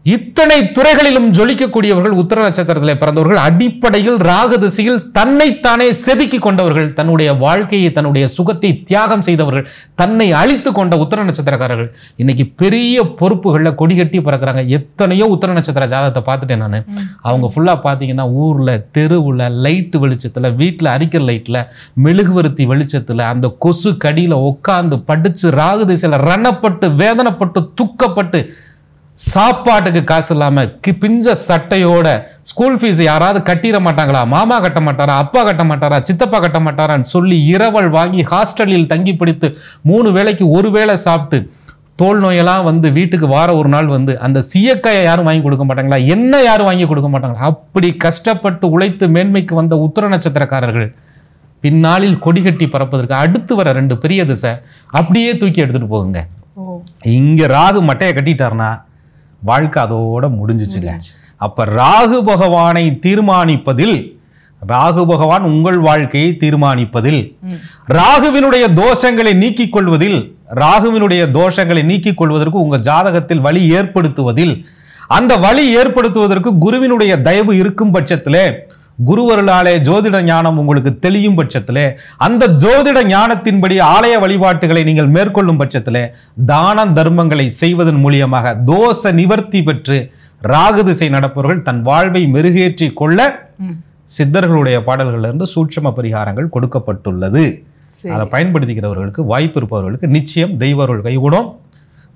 A: இத்தனை துறைகளிலும் ஜொலிக்கக்கூடியவர்கள் உத்திர நட்சத்திரத்தில் பிறந்தவர்கள். அடிப்படையில் ராகு திசையில் தன்னைத்தானே செதுக்கி கொண்டவர்கள், தன்னுடைய வாழ்க்கையை தன்னுடைய சுகத்தை தியாகம் செய்தவர்கள், தன்னை அழித்து கொண்ட உத்திர நட்சத்திரக்காரர்கள் இன்னைக்கு பெரிய பொறுப்புகளில் கொடிகட்டி பறக்கிறாங்க. எத்தனையோ உத்திர நட்சத்திர ஜாதகத்தை பார்த்துட்டேன் நான். அவங்க ஃபுல்லா பார்த்தீங்கன்னா ஊர்ல தெருவுல லைட்டு வெளிச்சத்துல, வீட்டில் அரிக்கிற லைட்ல, மெழுகுவர்த்தி வெளிச்சத்துல, அந்த கொசு கடியில உட்கார்ந்து படிச்சு ராகு திசையில ரணப்பட்டு வேதனைப்பட்டு துக்கப்பட்டு
C: சாப்பாட்டுக்கு காசு இல்லாம பிஞ்ச சட்டையோட ஸ்கூல் ஃபீஸ் யாராவது கட்டிட மாட்டாங்களா, மாமா கட்ட மாட்டாரா, அப்பா கட்ட மாட்டாரா, சித்தப்பா கட்ட மாட்டாரான்னு சொல்லி இரவல் வாங்கி ஹாஸ்டலில் தங்கி பிடித்து 3 வேளைக்கு 1 வேளை சாப்பிட்டு தோல் நோயெல்லாம் வந்து வீட்டுக்கு வார ஒரு நாள் வந்து அந்த சீயக்காயை யாரும் வாங்கி கொடுக்க மாட்டாங்களா, என்ன யாரும் வாங்கி கொடுக்க மாட்டாங்களா, அப்படி கஷ்டப்பட்டு உழைத்து மேன்மைக்கு வந்த உத்திர நட்சத்திரக்காரர்கள் பின்னாளில் கொடி கட்டி பறப்பதற்கு அடுத்து வர 2 பெரிய திசை அப்படியே தூக்கி எடுத்துட்டு போகுங்க.
A: இங்க ராகு மட்டையை கட்டிட்டாருன்னா வாழ்க்கை அதோட முடிஞ்சிச்சுங்க. அப்ப ராகு பகவானை தீர்மானிப்பதில், ராகு பகவான் உங்கள் வாழ்க்கையை தீர்மானிப்பதில், ராகுவினுடைய தோஷங்களை நீக்கிக் கொள்வதில், ராகுவினுடைய தோஷங்களை நீக்கிக் கொள்வதற்கு உங்க ஜாதகத்தில் வழி ஏற்படுத்துவதில், அந்த வழி ஏற்படுத்துவதற்கு குருவினுடைய தயவு இருக்கும் பட்சத்திலே, குருவருளாலே ஜோதிட ஞானம் உங்களுக்கு தெளியும் பட்சத்திலே, அந்த ஜோதிட ஞானத்தின்படி ஆலய வழிபாட்டுகளை நீங்கள் மேற்கொள்ளும் பட்சத்திலே, தான தர்மங்களை செய்வதன் மூலியமாக தோஷ நிவர்த்தி பெற்று ராகு திசை நடப்பவர்கள் தன் வாழ்வை மெருகேற்றி கொள்ள சித்தர்களுடைய பாடல்கள்ல இருந்து சூட்சம பரிகாரங்கள் கொடுக்கப்பட்டுள்ளது. அதை பயன்படுத்திக்கிறவர்களுக்கு, வாய்ப்பு இருப்பவர்களுக்கு நிச்சயம் தெய்வ அருள் கைகூடும்.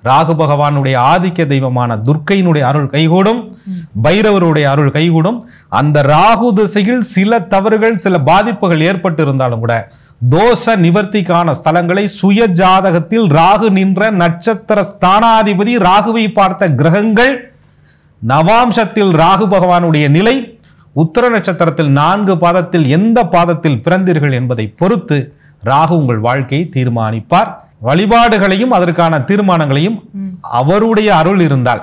A: ராகு பகவானுடைய ஆதிக்க தெய்வமான துர்க்கையினுடைய அருள் கைகூடும், பைரவருடைய அருள் கைகூடும். அந்த ராகு திசையில் சில தவறுகள், சில பாதிப்புகள் ஏற்பட்டு இருந்தாலும் கூட தோஷ நிவர்த்திக்கான ஸ்தலங்களை சுய ஜாதகத்தில் ராகு நின்ற நட்சத்திர ஸ்தானாதிபதி, ராகுவை பார்த்த கிரகங்கள், நவாம்சத்தில் ராகு பகவானுடைய நிலை, உத்திர நட்சத்திரத்தில் 4 பாதத்தில் எந்த பாதத்தில் பிறந்தீர்கள் என்பதை பொறுத்து ராகு உங்கள் வாழ்க்கையை தீர்மானிப்பார். வழிபாடுகளையும் அதற்கான தீர்மானங்களையும் அவருடைய அருள் இருந்தால்,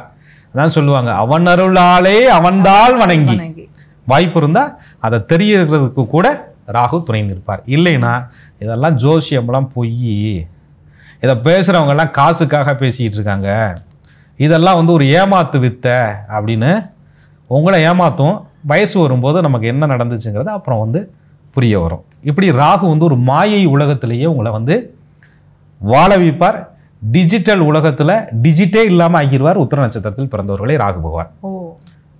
A: அதான் சொல்லுவாங்க, அவன் அருளாலே அவன்தால் வணங்கி, வாய்ப்பு இருந்தா அதை தெரியறதுக்கு கூட ராகு துணை நிற்பார். இல்லைன்னா இதெல்லாம் ஜோசியம்லாம் பொய், இதை பேசுறவங்க எல்லாம் காசுக்காக பேசிட்டு இருக்காங்க, இதெல்லாம் வந்து ஒரு ஏமாத்து வித்த அப்படின்னு உங்களை ஏமாத்தும். வயசு வரும்போது நமக்கு என்ன நடந்துச்சுங்கிறது அப்புறம் வந்து புரிய வரும். இப்படி ராகு வந்து ஒரு மாயை உலகத்திலேயே உங்களை வந்து வாழ வைப்பார். டிஜிட்டல் உலகத்துல டிஜிட்டே இல்லாம ஆகிடுவார். உத்திர நட்சத்திரத்தில் பிறந்தவர்களை ராகு பகவான்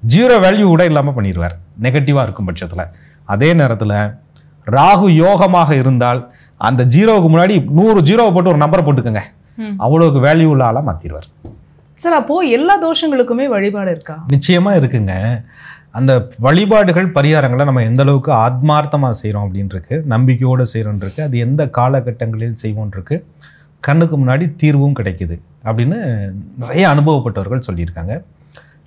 A: 0 வேல்யூ கூட இல்லாம பண்ணிடுவார், நெகட்டிவா இருக்கும் பட்சத்துல. அதே நேரத்துல ராகு யோகமாக இருந்தால் அந்த 0க்கு முன்னாடி 100 0 போட்டு ஒரு நம்பரை போட்டுக்கோங்க, அவ்வளவுக்கு வேல்யூ உள்ள ஆளா மாத்திடுவார்.
B: சார், அப்போ எல்லா தோஷங்களுக்குமே வழிபாடு இருக்கா?
A: நிச்சயமா இருக்குங்க. அந்த வழிபாடுகள், பரிகாரங்களை நம்ம எந்த அளவுக்கு ஆத்மார்த்தமா செய்யறோம் அப்படின்னு இருக்கு, நம்பிக்கையோடு செய்யறோம் இருக்கு, அது எந்த காலகட்டங்களில் செய்வோம் இருக்கு, கண்ணுக்கு முன்னாடி தீர்வும் கிடைக்குது அப்படின்னு நிறைய அனுபவப்பட்டவர்கள் சொல்லியிருக்காங்க.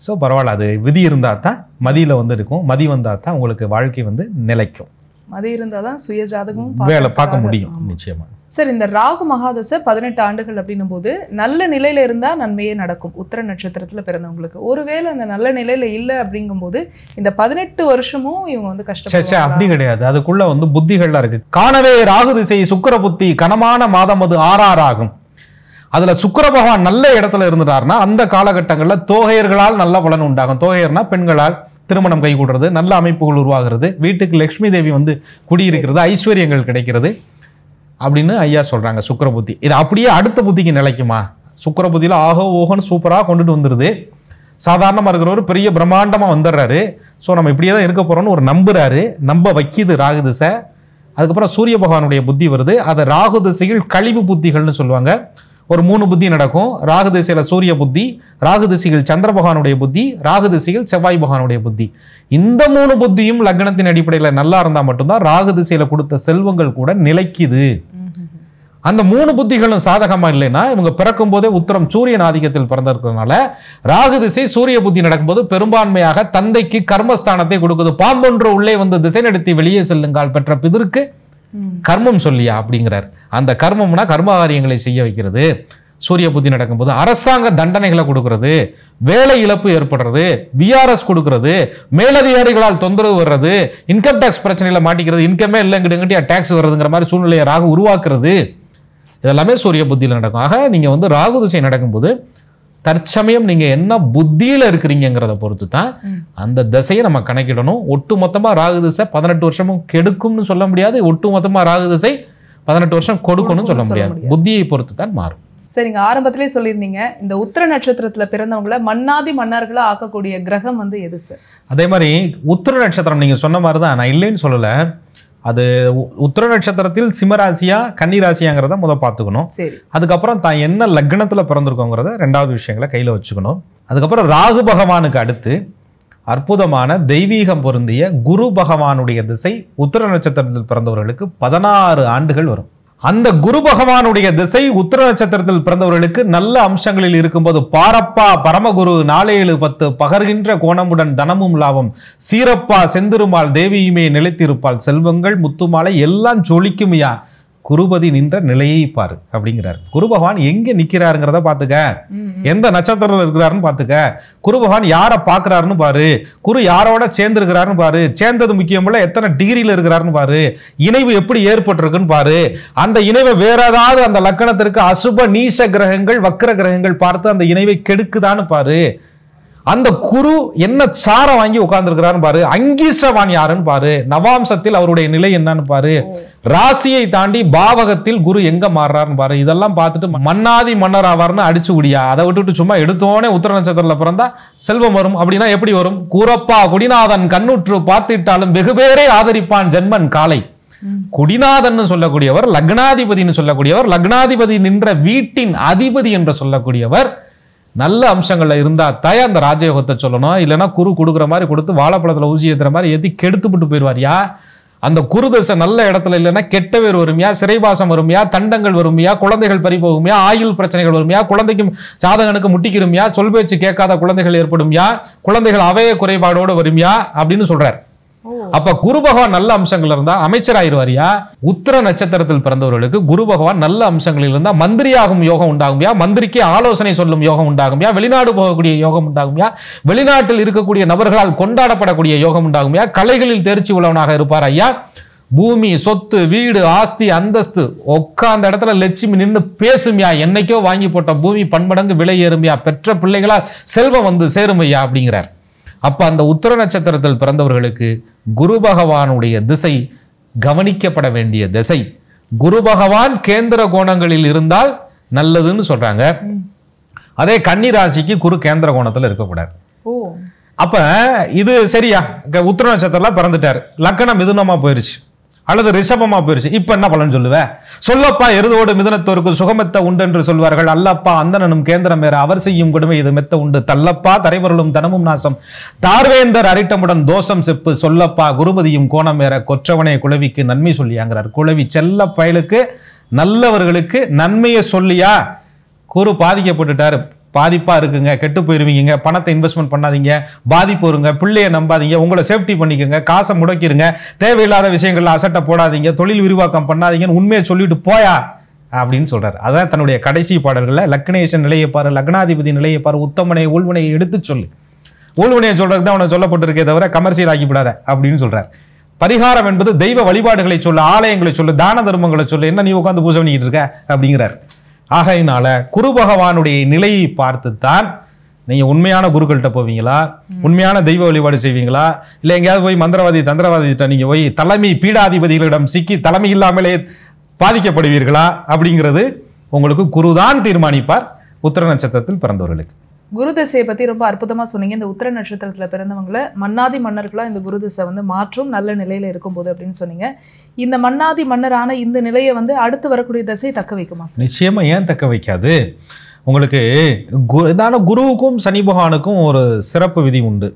A: ஸோ பரவாயில்ல, அது விதி இருந்தால் தான் மதியில் வந்து இருக்கும், மதி வந்தால் தான் உங்களுக்கு வாழ்க்கை வந்து நிலைக்கும்.
B: மதி இருந்தால் தான் சுய ஜாதகமும்
A: வேலை பார்க்க முடியும். நிச்சயமா
B: சார், இந்த ராகு மகாதசை 18 ஆண்டுகள் அப்படின்னும் போது நல்ல நிலையில இருந்தா நன்மையே நடக்கும் உத்திர நட்சத்திரத்துல பிறந்தவங்களுக்கு. ஒருவேளை அந்த நல்ல நிலையில இல்லை அப்படிங்கும்போது இந்த 18 வருஷமும் இவங்க வந்து கஷ்டப்படுறாங்க.
C: அப்படி கிடையாது, அதுக்குள்ள வந்து புத்திகள்லாம் இருக்கு. காணவே ராகு திசை சுக்கிர புத்தி கனமான மாதம் அது 6 ஆகும். அதுல சுக்கிர பகவான் நல்ல இடத்துல இருந்துட்டாருன்னா அந்த காலகட்டங்களில் தோகையர்களால் நல்ல பலன் உண்டாகும். தோகையர்னா பெண்களால் திருமணம் கைகூடுறது, நல்ல அமைப்புகள் உருவாகிறது, வீட்டுக்கு லட்சுமி தேவி வந்து குடியிருக்கிறது, ஐஸ்வர்யங்கள் கிடைக்கிறது அப்படின்னு ஐயா சொல்றாங்க. சுக்கிர புத்தி இது அப்படியே அடுத்த புத்திக்கு நிலைக்குமா? சுக்கிர புத்தியில ஆகோ ஓகோன்னு சூப்பராக கொண்டுட்டு வந்துடுது. சாதாரணமாக இருக்கிறவர் பெரிய பிரம்மாண்டமாக வந்துடுறாரு. ஸோ நம்ம இப்படியே தான் இருக்க போறோம்னு ஒரு நம்புறாரு, நம்ப வைக்கிது ராகு திசை. அதுக்கப்புறம் சூரிய பகவானுடைய புத்தி வருது. அதை ராகு திசையில் கழிவு புத்திகள்னு சொல்லுவாங்க. ஒரு 3 புத்தி நடக்கும். ராகு திசையில சூரிய புத்தி, ராகு திசையில் சந்திர பகவானுடைய புத்தி, ராகு திசையில் செவ்வாய் பகவானுடைய புத்தி. இந்த 3 புத்தியும் லக்னத்தின் அடிப்படையில் நல்லா இருந்தா மட்டும்தான் ராகு திசையில கொடுத்த செல்வங்கள் கூட நிலைக்குது. அந்த 3 புத்திகளும் சாதகமா இல்லைன்னா இவங்க பிறக்கும் போதே உத்திரம் சூரியன் ஆதிக்கத்தில் பிறந்திருக்கிறதுனால ராகு திசை சூரிய புத்தி நடக்கும்போது பெரும்பான்மையாக தந்தைக்கு கர்மஸ்தானத்தை கொடுக்குது. பாம்பொன்று உள்ளே வந்து திசை நடத்தி வெளியே செல்லுங்கால் பெற்ற பிதருக்கு கர்மம் சொல்லியா அப்படிங்கிறார். அந்த கர்மம்னா கர்ம காரியங்களை செய்ய வைக்கிறது. சூரிய புத்தி நடக்கும்போது அரசாங்க தண்டனைகளை கொடுக்கறது, வேலை இழப்பு ஏற்படுறது, விஆர்எஸ் கொடுக்கறது, மேலதிகாரிகளால் தொந்தரவு வர்றது, இன்கம் டேக்ஸ் பிரச்சனையில மாட்டிக்கிறது, இன்கமே இல்லைங்கிட்ட டேக்ஸ் வர்றதுங்கிற மாதிரி சூழ்நிலையை ராகு உருவாக்குறது, இதெல்லாமே சூரிய புத்தியில் நடக்கும். ஆக நீங்க வந்து ராகு திசை நடக்கும்போது தற்சமயம் நீங்க என்ன புத்தியில இருக்கிறீங்கிறத பொறுத்து தான் அந்த திசையை நம்ம கணக்கிடணும். ஒட்டு மொத்தமா ராகு திசை 18 வருஷமும் கெடுக்கும்னு சொல்ல முடியாது, ஒட்டு மொத்தமா ராகு திசை 18 வருஷம் கொடுக்கணும்னு சொல்ல முடியாது. புத்தியை பொறுத்து தான் மாறும்.
B: சரிங்க, ஆரம்பத்திலே சொல்லியிருந்தீங்க இந்த உத்திர நட்சத்திரத்துல பிறந்தவங்களை மன்னாதி மன்னர்களா ஆக்கக்கூடிய கிரகம் வந்து எது சார்?
A: அதே மாதிரி உத்திர நட்சத்திரம் நீங்க சொன்ன மாதிரி தான், நான் இல்லைன்னு சொல்லல. அது உத்திர நட்சத்திரத்தில் சிம்மராசியா கன்னிராசியாங்கிறத பார்த்துக்கணும். அதுக்கப்புறம் தான் என்ன லக்னத்துல பிறந்திருக்கோங்கிறத 2வது விஷயங்களை கையில வச்சுக்கணும். அதுக்கப்புறம் ராகு பகவானுக்கு அடுத்து அற்புதமான தெய்வீகம் பொருந்திய குரு பகவானுடைய திசை உத்திர நட்சத்திரத்தில் பிறந்தவர்களுக்கு 16 ஆண்டுகள் வரும். அந்த குரு பகவானுடைய திசை உத்திர நட்சத்திரத்தில் பிறந்தவர்களுக்கு நல்ல அம்சங்களில் இருக்கும்போது பாரப்பா பரமகுரு 4-7-10 பகர்கின்ற கோணமுடன் தனமும் லாபம் சீரப்பா செந்திருமாள் தேவியுமே நிலைத்திருப்பாள் செல்வங்கள் முத்துமாலை எல்லாம் ஜொலிக்குமையா குருபதி நின்ற நிலையை பாரு அப்படிங்கிறார். குரு பகவான் எங்க நிக்கிறாருங்கிறத பாத்துக்க, எந்த நட்சத்திரத்தில் இருக்கிறாருன்னு பாத்துக்க, குரு பகவான் யாரை பாக்குறாருன்னு பாரு, குரு யாரோட சேர்ந்து இருக்கிறாருன்னு பாரு, சேர்ந்தது முக்கியமில்ல எத்தனை டிகிரியில இருக்கிறாருன்னு பாரு, இணைவு எப்படி ஏற்பட்டிருக்குன்னு பாரு, அந்த இணைவை வேற ஏதாவது அந்த லக்கணத்திற்கு அசுப நீச கிரகங்கள் வக்ர கிரகங்கள் பார்த்து அந்த இணைவை கெடுக்குதான்னு பாரு, அந்த குரு என்ன சாரம் வாங்கி உட்கார்ந்துருக்கிறான்னு பாரு, அங்கீசவான் யாருன்னு பாரு, நவாம்சத்தில் அவருடைய நிலை என்னன்னு பாரு, ராசியை தாண்டி பாவகத்தில் குரு எங்க மாறுறாருன்னு பாரு. இதெல்லாம் பார்த்துட்டு மன்னாதி மன்னர் ஆவார்னு அடிச்சு விடியா. அதை விட்டுட்டு சும்மா எடுத்தோனே உத்திர நட்சத்திரத்துல பிறந்தா செல்வம் வரும் அப்படின்னா எப்படி வரும்? கூரப்பா குடிநாதன் கண்ணுற்று பார்த்திட்டாலும் வெகுபேரை ஆதரிப்பான் ஜென்மன் காலை. குடிநாதன் சொல்லக்கூடியவர் லக்னாதிபதினு சொல்லக்கூடியவர், லக்னாதிபதி நின்ற வீட்டின் அதிபதி என்று சொல்லக்கூடியவர் நல்ல அம்சங்கள்ல இருந்தா தாய அந்த ராஜயோகத்தை சொல்லணும். இல்லைன்னா குரு கொடுக்குற மாதிரி கொடுத்து வாழைப்பழத்துல ஊசி ஏத்துற மாதிரி ஏத்தி கெடுத்துப்பட்டு போயிடுவாரியா. அந்த குரு தசை நல்ல இடத்துல இல்லைன்னா கெட்ட பேர் வருமையா, சிறைவாசம் வருமையா, தண்டங்கள் வருமையா, குழந்தைகள் பறிபோகுமையா, ஆயுள் பிரச்சனைகள் வருமையா, குழந்தைக்கும் சாதகனுக்கு முட்டிக்கிறமையா, சொல் பேச்சு கேட்காத குழந்தைகள் ஏற்படுமையா, குழந்தைகள் அவய குறைபாடோடு வருமையா அப்படின்னு சொல்றார். அப்ப குரு பகவான் நல்ல அம்சங்கள் இருந்தா அமைச்சராயிருவாரியா. உத்திர நட்சத்திரத்தில் பிறந்தவர்களுக்கு குரு பகவான் நல்ல அம்சங்களில் இருந்தா மந்திரியாகும் யோகம் உண்டாகும்யா, மந்திரிக்கு ஆலோசனை சொல்லும் யோகம் உண்டாகும்யா, வெளிநாடு போகக்கூடிய யோகம் உண்டாகும்யா, வெளிநாட்டில் இருக்கக்கூடிய நபர்களால் கொண்டாடப்படக்கூடிய யோகம் உண்டாகும்யா, கலைகளில் தேர்ச்சி உள்ளவனாக இருப்பார் ஐயா. பூமி சொத்து வீடு ஆஸ்தி அந்தஸ்து உட்கார்ந்த இடத்துல லட்சுமி நின்று பேசுமையா, என்னைக்கோ வாங்கி போட்ட பூமி பன்மடங்கு விலை ஏறுமையா, பெற்ற பிள்ளைகளால் செல்வம் வந்து சேருமையா அப்படிங்கிறார். அப்ப அந்த உத்திர நட்சத்திரத்தில் பிறந்தவர்களுக்கு குரு பகவானுடைய திசை கவனிக்கப்பட வேண்டிய திசை. குரு பகவான் கேந்திர கோணங்களில் இருந்தால் நல்லதுன்னு சொல்றாங்க. அதே கன்னி ராசிக்கு குரு கேந்திர கோணத்துல இருக்கக்கூடாது. அப்ப இது சரியா? உத்திர நட்சத்திரத்துல பிறந்துட்டாரு, லக்கணம் மிதுனமா போயிருச்சு அல்லது ரிஷபமா போயிருச்சு, இப்ப என்ன பலன் சொல்லுவ? சொல்லப்பா எருதோடு மிதுனத்தோருக்கு சுகமெத்த உண்டு என்று சொல்வார்கள், அல்லப்பா அந்தனனும் கேந்திரம் வேற அவர் செய்யும் கொடுமை இது மெத்த உண்டு, தள்ளப்பா தரைவருளும் தனமும் நாசம் தார்வேந்தர் அரிட்டமுடன் தோஷம் செப்பு, சொல்லப்பா குருபதியும் கோணம் வேற கொற்றவனே குளவிக்கு நன்மை சொல்லியாங்கிறார். குளவி செல்ல பயலுக்கு நல்லவர்களுக்கு நன்மையை சொல்லியா? குரு பாதிக்கப்பட்டுட்டாரு, பாதிப்பா இருக்குங்க, கெட்டு போயிருவீங்க, பணத்தை இன்வெஸ்ட்மெண்ட் பண்ணாதீங்க, பாதிப்பு வருங்க, பிள்ளைய நம்பாதீங்க, உங்களை சேஃப்டி பண்ணிக்கோங்க, காசை முடக்கிருங்க, தேவையில்லாத விஷயங்கள்ல அசட்டை போடாதீங்க, தொழில் விரிவாக்கம் பண்ணாதீங்கன்னு உண்மையை சொல்லிட்டு போயா அப்படின்னு சொல்றாரு. அதான் தன்னுடைய கடைசி பாடல்கள்ல லக்னேஷன் நிலையை பாரு, லக்னாதிபதி நிலையை பாரு, உத்தமனை ஊழ்வினையை எடுத்து சொல்லு. ஊழ்வினையை சொல்றதுக்கு தான் அவனை சொல்லப்பட்டிருக்கே தவிர கமர்சியல் ஆக்கிவிடாத அப்படின்னு சொல்றாரு. பரிகாரம் என்பது தெய்வ வழிபாடுகளை சொல்லு, ஆலயங்களை சொல்லு, தான தர்மங்களை சொல்லு, என்ன நீ உட்காந்து பூஜை பண்ணிக்கிட்டு இருக்க அப்படிங்கிறார். ஆகையினால குரு பகவானுடைய நிலையை பார்த்துத்தான் நீங்க உண்மையான குருக்கள்கிட்ட போவீங்களா, உண்மையான தெய்வ வழிபாடு செய்வீங்களா, இல்ல எங்கேயாவது போய் மந்திரவாதி தந்திரவாதிகிட்ட நீங்க போய் தலைமை பீடாதிபதிகளிடம் சிக்கி தலைமை இல்லாமலே பாதிக்கப்படுவீர்களா அப்படிங்கிறது உங்களுக்கு குருதான் தீர்மானிப்பார். உத்திர நட்சத்திரத்தில் பிறந்தவர்களுக்கு
B: குரு திசையை பத்தி ரொம்ப அற்புதமா சொன்னீங்க. இந்த உத்திர நட்சத்திரத்துல பிறந்தவங்களை மன்னாதி மன்னர்களா இந்த குரு திசை மாற்றும் நல்ல நிலையில இருக்கும்போது அப்படின்னு சொன்னீங்க. இந்த மன்னாதி மன்னரான இந்த நிலையை அடுத்து வரக்கூடிய திசை தக்க வைக்குமா?
A: நிச்சயமா. ஏன் தக்க வைக்காது? உங்களுக்கு குருவுக்கும் சனி பகவானுக்கும் ஒரு சிறப்பு விதி உண்டு.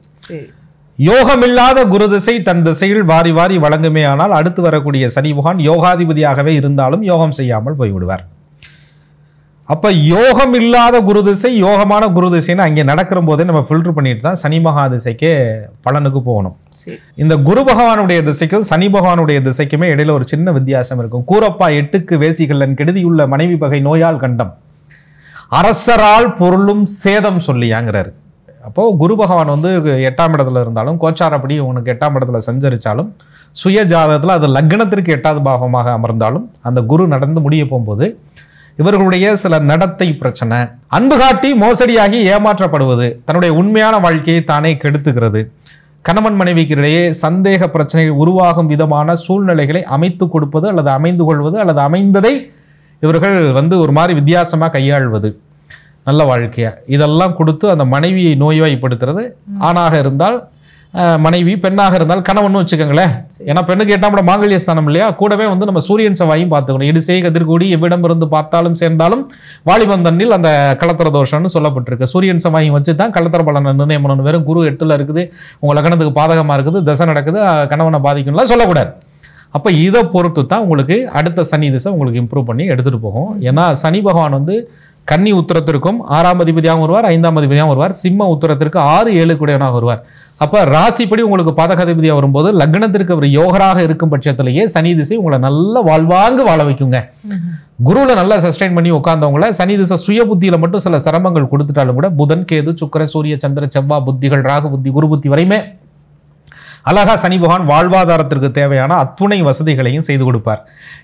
A: யோகமில்லாத குரு திசை தன் திசையில் வாரி வாரி வழங்குமே, ஆனால் அடுத்து வரக்கூடிய சனி பகவான் யோகாதிபதியாகவே இருந்தாலும் யோகம் செய்யாமல் போய்விடுவார். அப்ப யோகம் இல்லாத குரு திசை யோகமான குரு திசைன்னு அங்கே நடக்கிற போதே நம்ம ஃபில்டர் பண்ணிட்டு தான் சனி மகா திசைக்கே பலனுக்கு போகணும். இந்த குரு பகவானுடைய திசைக்கும் சனி பகவானுடைய திசைக்குமே இடையில ஒரு சின்ன வித்தியாசம் இருக்கும். கூரப்பா 8க்கு வேசிகளன் கெடுதியுள்ள மனைவி பகை நோயால் கண்டம் அரசரால் பொருளும் சேதம் சொல்லியாங்கிறாரு. அப்போ குரு பகவான் 8ஆம் இடத்துல இருந்தாலும் கோச்சாரப்படி உனக்கு 8ஆம் இடத்துல சஞ்சரிச்சாலும் சுய ஜாதகத்துல அது லக்னத்திற்கு 8வது பாவமாக அமர்ந்தாலும் அந்த குரு நடந்து முடிய போகும்போது இவர்களுடைய சில நடத்தை பிரச்சனை, அன்பு காட்டி மோசடியாகி ஏமாற்றப்படுவது, தன்னுடைய உண்மையான வாழ்க்கையை தானே கெடுத்துக்கிறது, கணவன் மனைவிக்கு இடையே சந்தேக பிரச்சனைகள் உருவாகும் விதமான சூழ்நிலைகளை அமைத்து கொடுப்பது அல்லது அமைந்து கொள்வது அல்லது அமைந்ததை இவர்கள் ஒரு மாதிரி வித்தியாசமா கையாள்வது, நல்ல வாழ்க்கையா இதெல்லாம் கொடுத்து அந்த மனைவியை நோய்வாய்ப்படுத்துறது. ஆணாக இருந்தால்
C: மனைவி, பெண்ணாக இருந்தால் கணவன் வச்சுக்கோங்களேன். ஏன்னா பெண்ணுக்கு 8ஆம் இடம் மாங்கல்ய ஸ்தானம் இல்லையா, கூடவே வந்து நம்ம சூரியன் செவ்வாயும் பார்த்துக்கணும். இடிசை கதிர்கூடி எவ்விடம் இருந்து பார்த்தாலும் சேர்ந்தாலும் வாலிபந்தண்ணில் அந்த களத்திர தோஷம்னு சொல்லப்பட்டிருக்கு. சூரியன் செவ்வாயும் வச்சு தான் களத்திர பலனை நிர்ணயம் பண்ணணும். வெறும் குரு 8ல் இருக்குது, உங்கள் லக்னத்துக்கு பாதகமாக இருக்குது, தசை நடக்குது, கணவனை பாதிக்கும்லாம் சொல்லக்கூடாது. அப்போ இதை பொறுத்து தான் உங்களுக்கு அடுத்த சனி திசை உங்களுக்கு இம்ப்ரூவ் பண்ணி எடுத்துகிட்டு போகும். ஏன்னா சனி பகவான் வந்து கன்னி உத்திரத்திற்கும் 6ஆம் அதிபதியாகவும் வருவார், 5ஆம் அதிபதியாகவும் வருவார். சிம்ம உத்திரத்திற்கு 6, 7 கூடியவனாக வருவார். அப்போ ராசிப்படி உங்களுக்கு பாதகாதிபதியாக வரும்போது லக்னத்திற்கு அவர் யோகராக இருக்கும் பட்சத்திலேயே சனி திசை உங்களை நல்ல வாழ்வாங்கு வாழ வைக்குங்க. குருவில் நல்லா சஸ்டைன் பண்ணி உட்கார்ந்தவங்கள சனி திசை சுய புத்தியில மட்டும் சில சிரமங்கள் கொடுத்துட்டாலும் கூட புதன், கேது, சுக்கிர, சூரிய, சந்திர, செவ்வாய் புத்திகள், ராகு புத்தி, குரு புத்தி வரையுமே அழகா சனி பகவான் வாழ்வாதாரத்திற்கு தேவையான அத்துணை வசதிகளையும் செய்து கொடுப்பார்.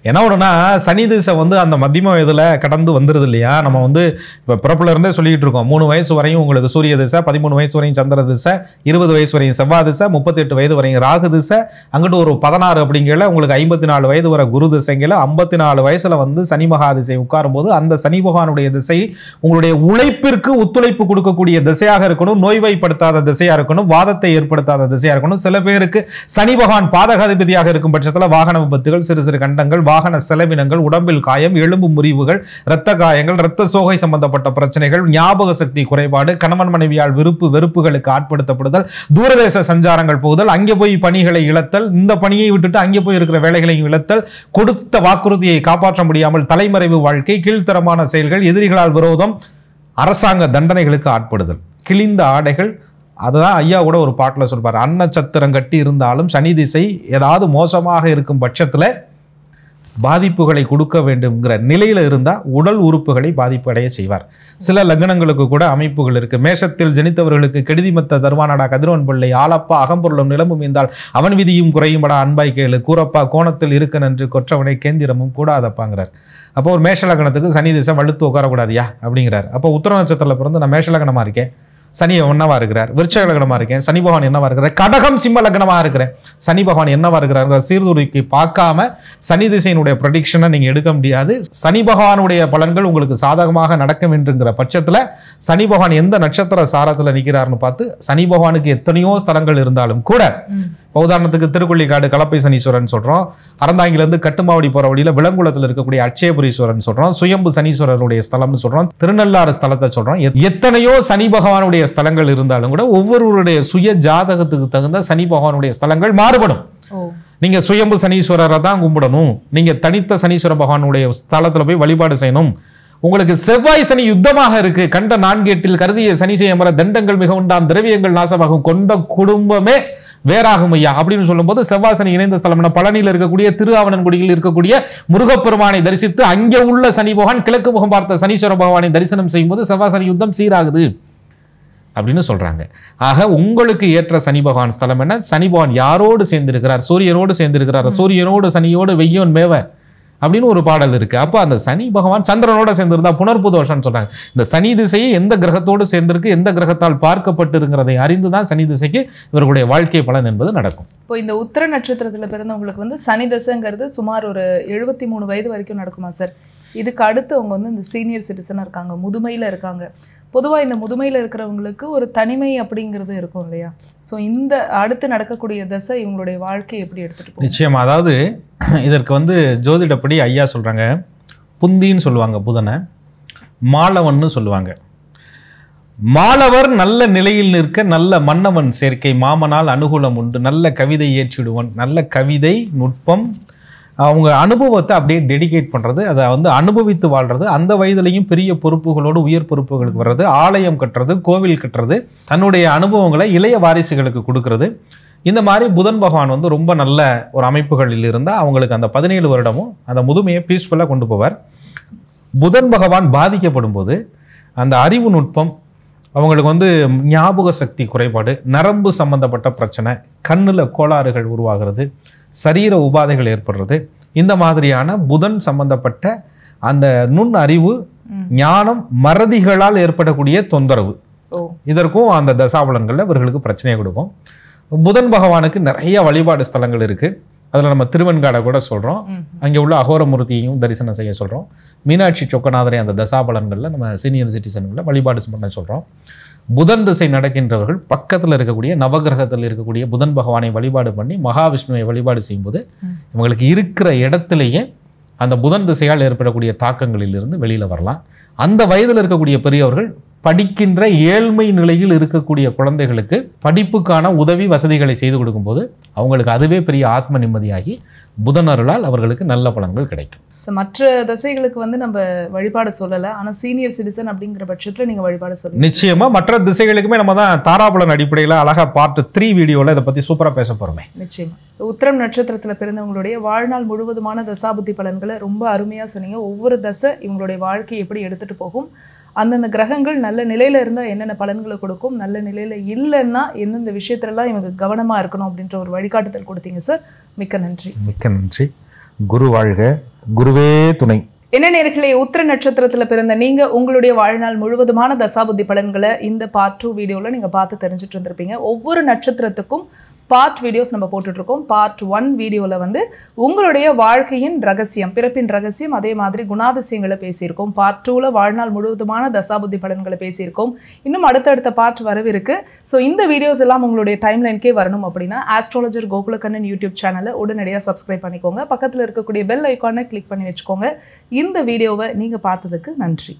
C: என்ன ஒன்றுனா சனி திசை வந்து அந்த மத்தியம வயதில் கடந்து வந்துடுது இல்லையா. நம்ம வந்து இப்போ பிறப்புல இருந்தே சொல்லிட்டு இருக்கோம், 3 வயசு வரையும் உங்களுக்கு சூரிய திசை, 13 வயசு வரையும் சந்திர திசை, 20 வயசு வரையும் செவ்வாய் திசை, 38 வயது வரையும் ராகு திசை, அங்கிட்டு ஒரு 16 அப்படிங்கிற உங்களுக்கு 54 வயது வரை குரு திசைங்கிற 54 வயசுல வந்து சனி மகா திசை உட்காரும் போது அந்த சனி பகவானுடைய திசை உங்களுடைய உழைப்பிற்கு ஒத்துழைப்பு கொடுக்கக்கூடிய திசையாக இருக்கணும், நோய்வாய்ப்படுத்தாத திசையா இருக்கணும், வாதத்தை ஏற்படுத்தாத திசையா இருக்கணும். சில பேருக்கு சனி பகவான் பாதகாதிபதியாக இருக்கும் பட்சத்தில் வாகன விபத்துகள், சிறு சிறு கண்டங்கள், வாகன செலவினங்கள், உடம்பில் காயம், எலும்பு முறிவுகள், இரத்த காயங்கள், இரத்த சோகை சம்பந்தப்பட்ட பிரச்சனைகள், ஞாபக சக்தி குறைபாடு, கணவன் மனைவியால் வெறுப்புகளுக்கு ஆட்படுத்தப்படுதல், தூரதேச சஞ்சாரங்கள் போகுதல், அங்கே போய் பணிகளை இழத்தல், இந்த பணியை விட்டுட்டு அங்கே போய் இருக்கிற வேலைகளையும் இழத்தல், கொடுத்த வாக்குறுதியை காப்பாற்ற முடியாமல் தலைமறைவு வாழ்க்கை, கீழ்த்தரமான செயல்கள், எதிரிகளால் விரோதம், அரசாங்க தண்டனைகளுக்கு ஆட்படுதல், கிழிந்த ஆடைகள். அதுதான் ஐயா கூட ஒரு பாட்டில் சொல்வார், அன்னச்சத்திரம் கட்டி இருந்தாலும் சனி திசை ஏதாவது மோசமாக இருக்கும் பட்சத்தில் பாதிப்புகளை கொடுக்க வேண்டும்ங்கிற நிலையில் இருந்தால் உடல் உறுப்புகளை பாதிப்பு அடைய செய்வார். சில லக்னங்களுக்கு கூட அமைப்புகள் இருக்கு. மேஷத்தில் ஜனித்தவர்களுக்கு கெடுதிமத்த தருவானடா கதிரவன் பிள்ளை, ஆலப்பா அகம்பொருளும் நிலமும் இருந்தால் அவன் விதியும் குறையும்படா அன்பாய் கேளு, கூறப்பா கோணத்தில் இருக்க நன்று கொற்றவனை கேந்திரமும் கூடாதப்பாங்கிறார். அப்போ ஒரு மேஷ லக்னத்துக்கு சனி திசை வலுத்து உட்காரக்கூடாதியா அப்படிங்கிறார். அப்போ உத்திர நட்சத்திரத்தில் பிறந்து நான் மேஷ லக்னமா இருக்கேன், சனி என்னவா இருக்கிறார், விருச்சக லக்னமா இருக்கேன், சனி பகவான் என்னவா இருக்கிறார், கடகம் சிம்ம லக்னமா இருக்கிறேன், சனி பகவான் என்னவா இருக்கிறார் சீர்தூக்கி பார்க்காம சனி திசையினுடைய ப்ரெடிக்ஷனை நீங்க எடுக்க முடியாது. சனி பகவானுடைய பலன்கள் உங்களுக்கு சாதகமாக நடக்கும் என்றுங்கிற பட்சத்துல சனி பகவான் எந்த நட்சத்திர சாரத்துல நிற்கிறார்னு பார்த்து, சனி பகவானுக்கு எத்தனையோ ஸ்தலங்கள் இருந்தாலும் கூட, உதாரணத்துக்கு திருக்குள்ளிக்காடு கலப்பை சனீஸ்வரன் சொல்றோம், அறந்தாங்கிலிருந்து கட்டுமாவடி போற வழியில விலங்குளத்தில் இருக்கக்கூடிய அட்சயபுரீஸ்வரன் சொல்றோம், சுயம்பு சனீஸ்வரருடைய ஸ்தலம்னு சொல்றோம், திருநள்ளாறு ஸ்தலத்தை சொல்றோம். எத்தனையோ சனி பகவானுடைய ஸ்தலங்கள் இருந்தாலும் கூட ஒவ்வொருவருடைய சுய ஜாதகத்துக்கு தகுந்த சனி பகவானுடைய ஸ்தலங்கள் மாறுபடும். நீங்க சுயம்பு சனீஸ்வரரை தான் கும்பிடணும், நீங்க தனித்த சனீஸ்வர பகவானுடைய ஸ்தலத்துல போய் வழிபாடு செய்யணும். உங்களுக்கு செவ்வாய் சனி யுத்தமாக இருக்கு, கண்ட 4 8 கருதிய சனி செய்யமர தண்டங்கள் மிக உண்டாம், திரவியங்கள் நாசமாகும், கொண்ட குடும்பமே வேறாகும் ஐயா அப்படின்னு சொல்லும்போது செவ்வாய் சனி இணைந்த ஸ்தலம் பழனியில் இருக்கக்கூடிய திருஆவணன்குடியில் இருக்கக்கூடிய முருகப்பெருமானை தரிசித்து அங்கே உள்ள சனி பகவான் கிழக்கு முகம் பார்த்த சனீஸ்வர பகவானை தரிசனம் செய்யும்போது செவ்வாய் சனி யுத்தம் சீராகுது அப்படின்னு சொல்றாங்க. ஆக உங்களுக்கு ஏற்ற சனி பகவான் ஸ்தலம் என்ன? சனி பகவான் யாரோடு சேர்ந்திருக்கிறார்? சூரியனோடு சேர்ந்திருக்கிறார். சூரியனோடு சனியோடு வெய்யோன் மேவ அப்படின்னு ஒரு பாடல் இருக்கு. அப்போ அந்த சனி பகவான் சந்திரனோட சேர்ந்திருந்தா புனர்ப்பு தோஷம்னு சொல்றாங்க. இந்த சனி திசையை எந்த கிரகத்தோடு சேர்ந்திருக்கு, எந்த கிரகத்தால் பார்க்கப்பட்டிருக்கிறதை அறிந்துதான் சனி திசைக்கு இவர்களுடைய வாழ்க்கை பலன் என்பது நடக்கும்.
B: இப்போ இந்த உத்திர நட்சத்திரத்துல பிறந்தவங்களுக்கு வந்து சனி தசைங்கிறது சுமார் ஒரு 73 வயது வரைக்கும் நடக்குமா சார்? இதுக்கு அடுத்து அவங்க வந்து இந்த சீனியர் சிட்டிசனாக இருக்காங்க, முதுமையில் இருக்காங்க. பொதுவாக இந்த முதுமையில் இருக்கிறவங்களுக்கு ஒரு தனிமை அப்படிங்கிறது இருக்கும் இல்லையா? ஸோ இந்த அடுத்து நடக்கக்கூடிய தசை இவங்களுடைய வாழ்க்கையை எப்படி எடுத்துகிட்டு போகும்?
A: நிச்சயமா. அதாவது இதற்கு வந்து ஜோதிடப்படி ஐயா சொல்கிறாங்க, புந்தின்னு சொல்லுவாங்க புதனை, மாலவன்னு சொல்லுவாங்க. மாலவர் நல்ல நிலையில் நிற்க நல்ல மன்னவன் சேர்க்கை, மாமனால் அனுகூலம் உண்டு, நல்ல கவிதை ஏற்றிடுவன், நல்ல கவிதை நுட்பம், அவங்க அனுபவத்தை அப்படியே டெடிகேட் பண்ணுறது, அதை வந்து அனுபவித்து வாழ்கிறது, அந்த வயதுலையும் பெரிய பொறுப்புகளோடு உயர் பொறுப்புகளுக்கு வர்றது, ஆலயம் கட்டுறது, கோவில் கட்டுறது, தன்னுடைய அனுபவங்களை இளைய வாரிசுகளுக்கு கொடுக்கறது. இந்த மாதிரி புதன் பகவான் வந்து ரொம்ப நல்ல ஒரு அமைப்புகளில் இருந்தால் அவங்களுக்கு அந்த 17 வருடமும் அந்த முதுமையை பீஸ்ஃபுல்லாக கொண்டு போவார். புதன் பகவான் பாதிக்கப்படும் போது அந்த அறிவு நுட்பம், அவங்களுக்கு வந்து ஞாபக சக்தி குறைபாடு, நரம்பு சம்பந்தப்பட்ட பிரச்சனை, கண்ணில் கோளாறுகள் உருவாகிறது, சரீர உபாதைகள் ஏற்படுறது, இந்த மாதிரியான புதன் சம்பந்தப்பட்ட அந்த நுண் அறிவு, ஞானம், மறதிகளால் ஏற்படக்கூடிய தொந்தரவு, இதற்கும் அந்த தசாபலன்களில் இவர்களுக்கு பிரச்சனையை கொடுக்கும். புதன் பகவானுக்கு நிறைய வழிபாடு ஸ்தலங்கள் இருக்கு.
C: அதில் நம்ம திருவெண்காடை கூட சொல்கிறோம், அங்கே உள்ள அகோரமூர்த்தியையும் தரிசனம் செய்ய சொல்கிறோம். மீனாட்சி சொக்கநாதரை அந்த தசாபலன்களில் நம்ம சீனியர் சிட்டிசன்களில் வழிபாடு பண்ண சொல்கிறோம். புதன் திசை நடக்கின்றவர்கள் பக்கத்தில் இருக்கக்கூடிய நவகிரகத்தில் இருக்கக்கூடிய புதன் பகவானை வழிபாடு பண்ணி மகாவிஷ்ணுவை வழிபாடு செய்யும்போது இவங்களுக்கு இருக்கிற இடத்திலேயே அந்த புதன் திசையால் ஏற்படக்கூடிய தாக்கங்களிலிருந்து வெளியில் வரலாம். அந்த வயதில் இருக்கக்கூடிய பெரியவர்கள் படிக்கின்ற ஏழ்மை நிலையில் இருக்கக்கூடிய குழந்தைகளுக்கு படிப்புக்கான உதவி வசதிகளை செய்து கொடுக்கும்போது அவங்களுக்கு அதுவே பெரிய ஆத்ம நிம்மதியாகி புதன் அருளால் அவர்களுக்கு நல்ல பலன்கள் கிடைக்கும்.
B: ஸோ மற்ற திசைகளுக்கு வந்து நம்ம வழிபாடு சொல்லலை, ஆனால் சீனியர் சிட்டிசன் அப்படிங்கிற பட்சத்தில் நீங்கள் வழிபாடு சொல்லுங்கள்.
A: நிச்சயமாக மற்ற திசைகளுக்குமே நம்ம தான் தாராபலன் அடிப்படையில் அழகாக பார்ட் 3 வீடியோவில் இதை பற்றி சூப்பராக பேச போகிறோமே.
B: நிச்சயமாக உத்திரம் நட்சத்திரத்தில் பிறந்தவங்களுடைய வாழ்நாள் முழுவதுமான தசாபுத்தி பலன்களை ரொம்ப அருமையாக சொன்னீங்க. ஒவ்வொரு தசை இவங்களுடைய வாழ்க்கையை எப்படி எடுத்துகிட்டு போகும், அந்தந்த கிரகங்கள் நல்ல நிலையில் இருந்தால் என்னென்ன பலன்களை கொடுக்கும், நல்ல நிலையில் இல்லைன்னா எந்தெந்த விஷயத்துலலாம் இவங்க கவனமாக இருக்கணும் அப்படின்ற ஒரு வழிகாட்டுதல் கொடுத்தீங்க சார். மிக்க நன்றி.
A: மிக்க நன்றி. குரு வாழ்க, குருவே துணை.
B: என்ன நேயர்களே, உத்திர நட்சத்திரத்தில் பிறந்த நீங்கள் உங்களுடைய வாழ்நாள் முழுவதுமான தசாபுத்தி பலன்களை இந்த பார்ட் 2 வீடியோவில் நீங்கள் பார்த்து தெரிஞ்சுட்டு இருந்திருப்பீங்க. ஒவ்வொரு நட்சத்திரத்துக்கும் பார்ட் வீடியோஸ் நம்ம போட்டுட்ருக்கோம். பார்ட் 1 வீடியோவில் வந்து உங்களுடைய வாழ்க்கையின் ரகசியம், பிறப்பின் ரகசியம், அதே மாதிரி குணாதிசயங்களை பேசியிருக்கோம். பார்ட் 2ல் வாழ்நாள் முழுவதுமான தசாபுத்தி பலன்களை பேசியிருக்கோம். இன்னும் அடுத்தடுத்த பார்ட் வரவிருக்கு. ஸோ இந்த வீடியோஸ் எல்லாம் உங்களுடைய டைம்லைனுக்கே வரணும் அப்படின்னா ஆஸ்ட்ராலஜர் கோகுலக்கண்ணன் யூடியூப் சேனலை உடனடியாக சப்ஸ்கிரைப் பண்ணிக்கோங்க. பக்கத்தில் இருக்கக்கூடிய பெல் ஐக்கானை கிளிக் பண்ணி வச்சுக்கோங்க. இந்த வீடியோவை நீங்கள் பார்த்ததுக்கு நன்றி.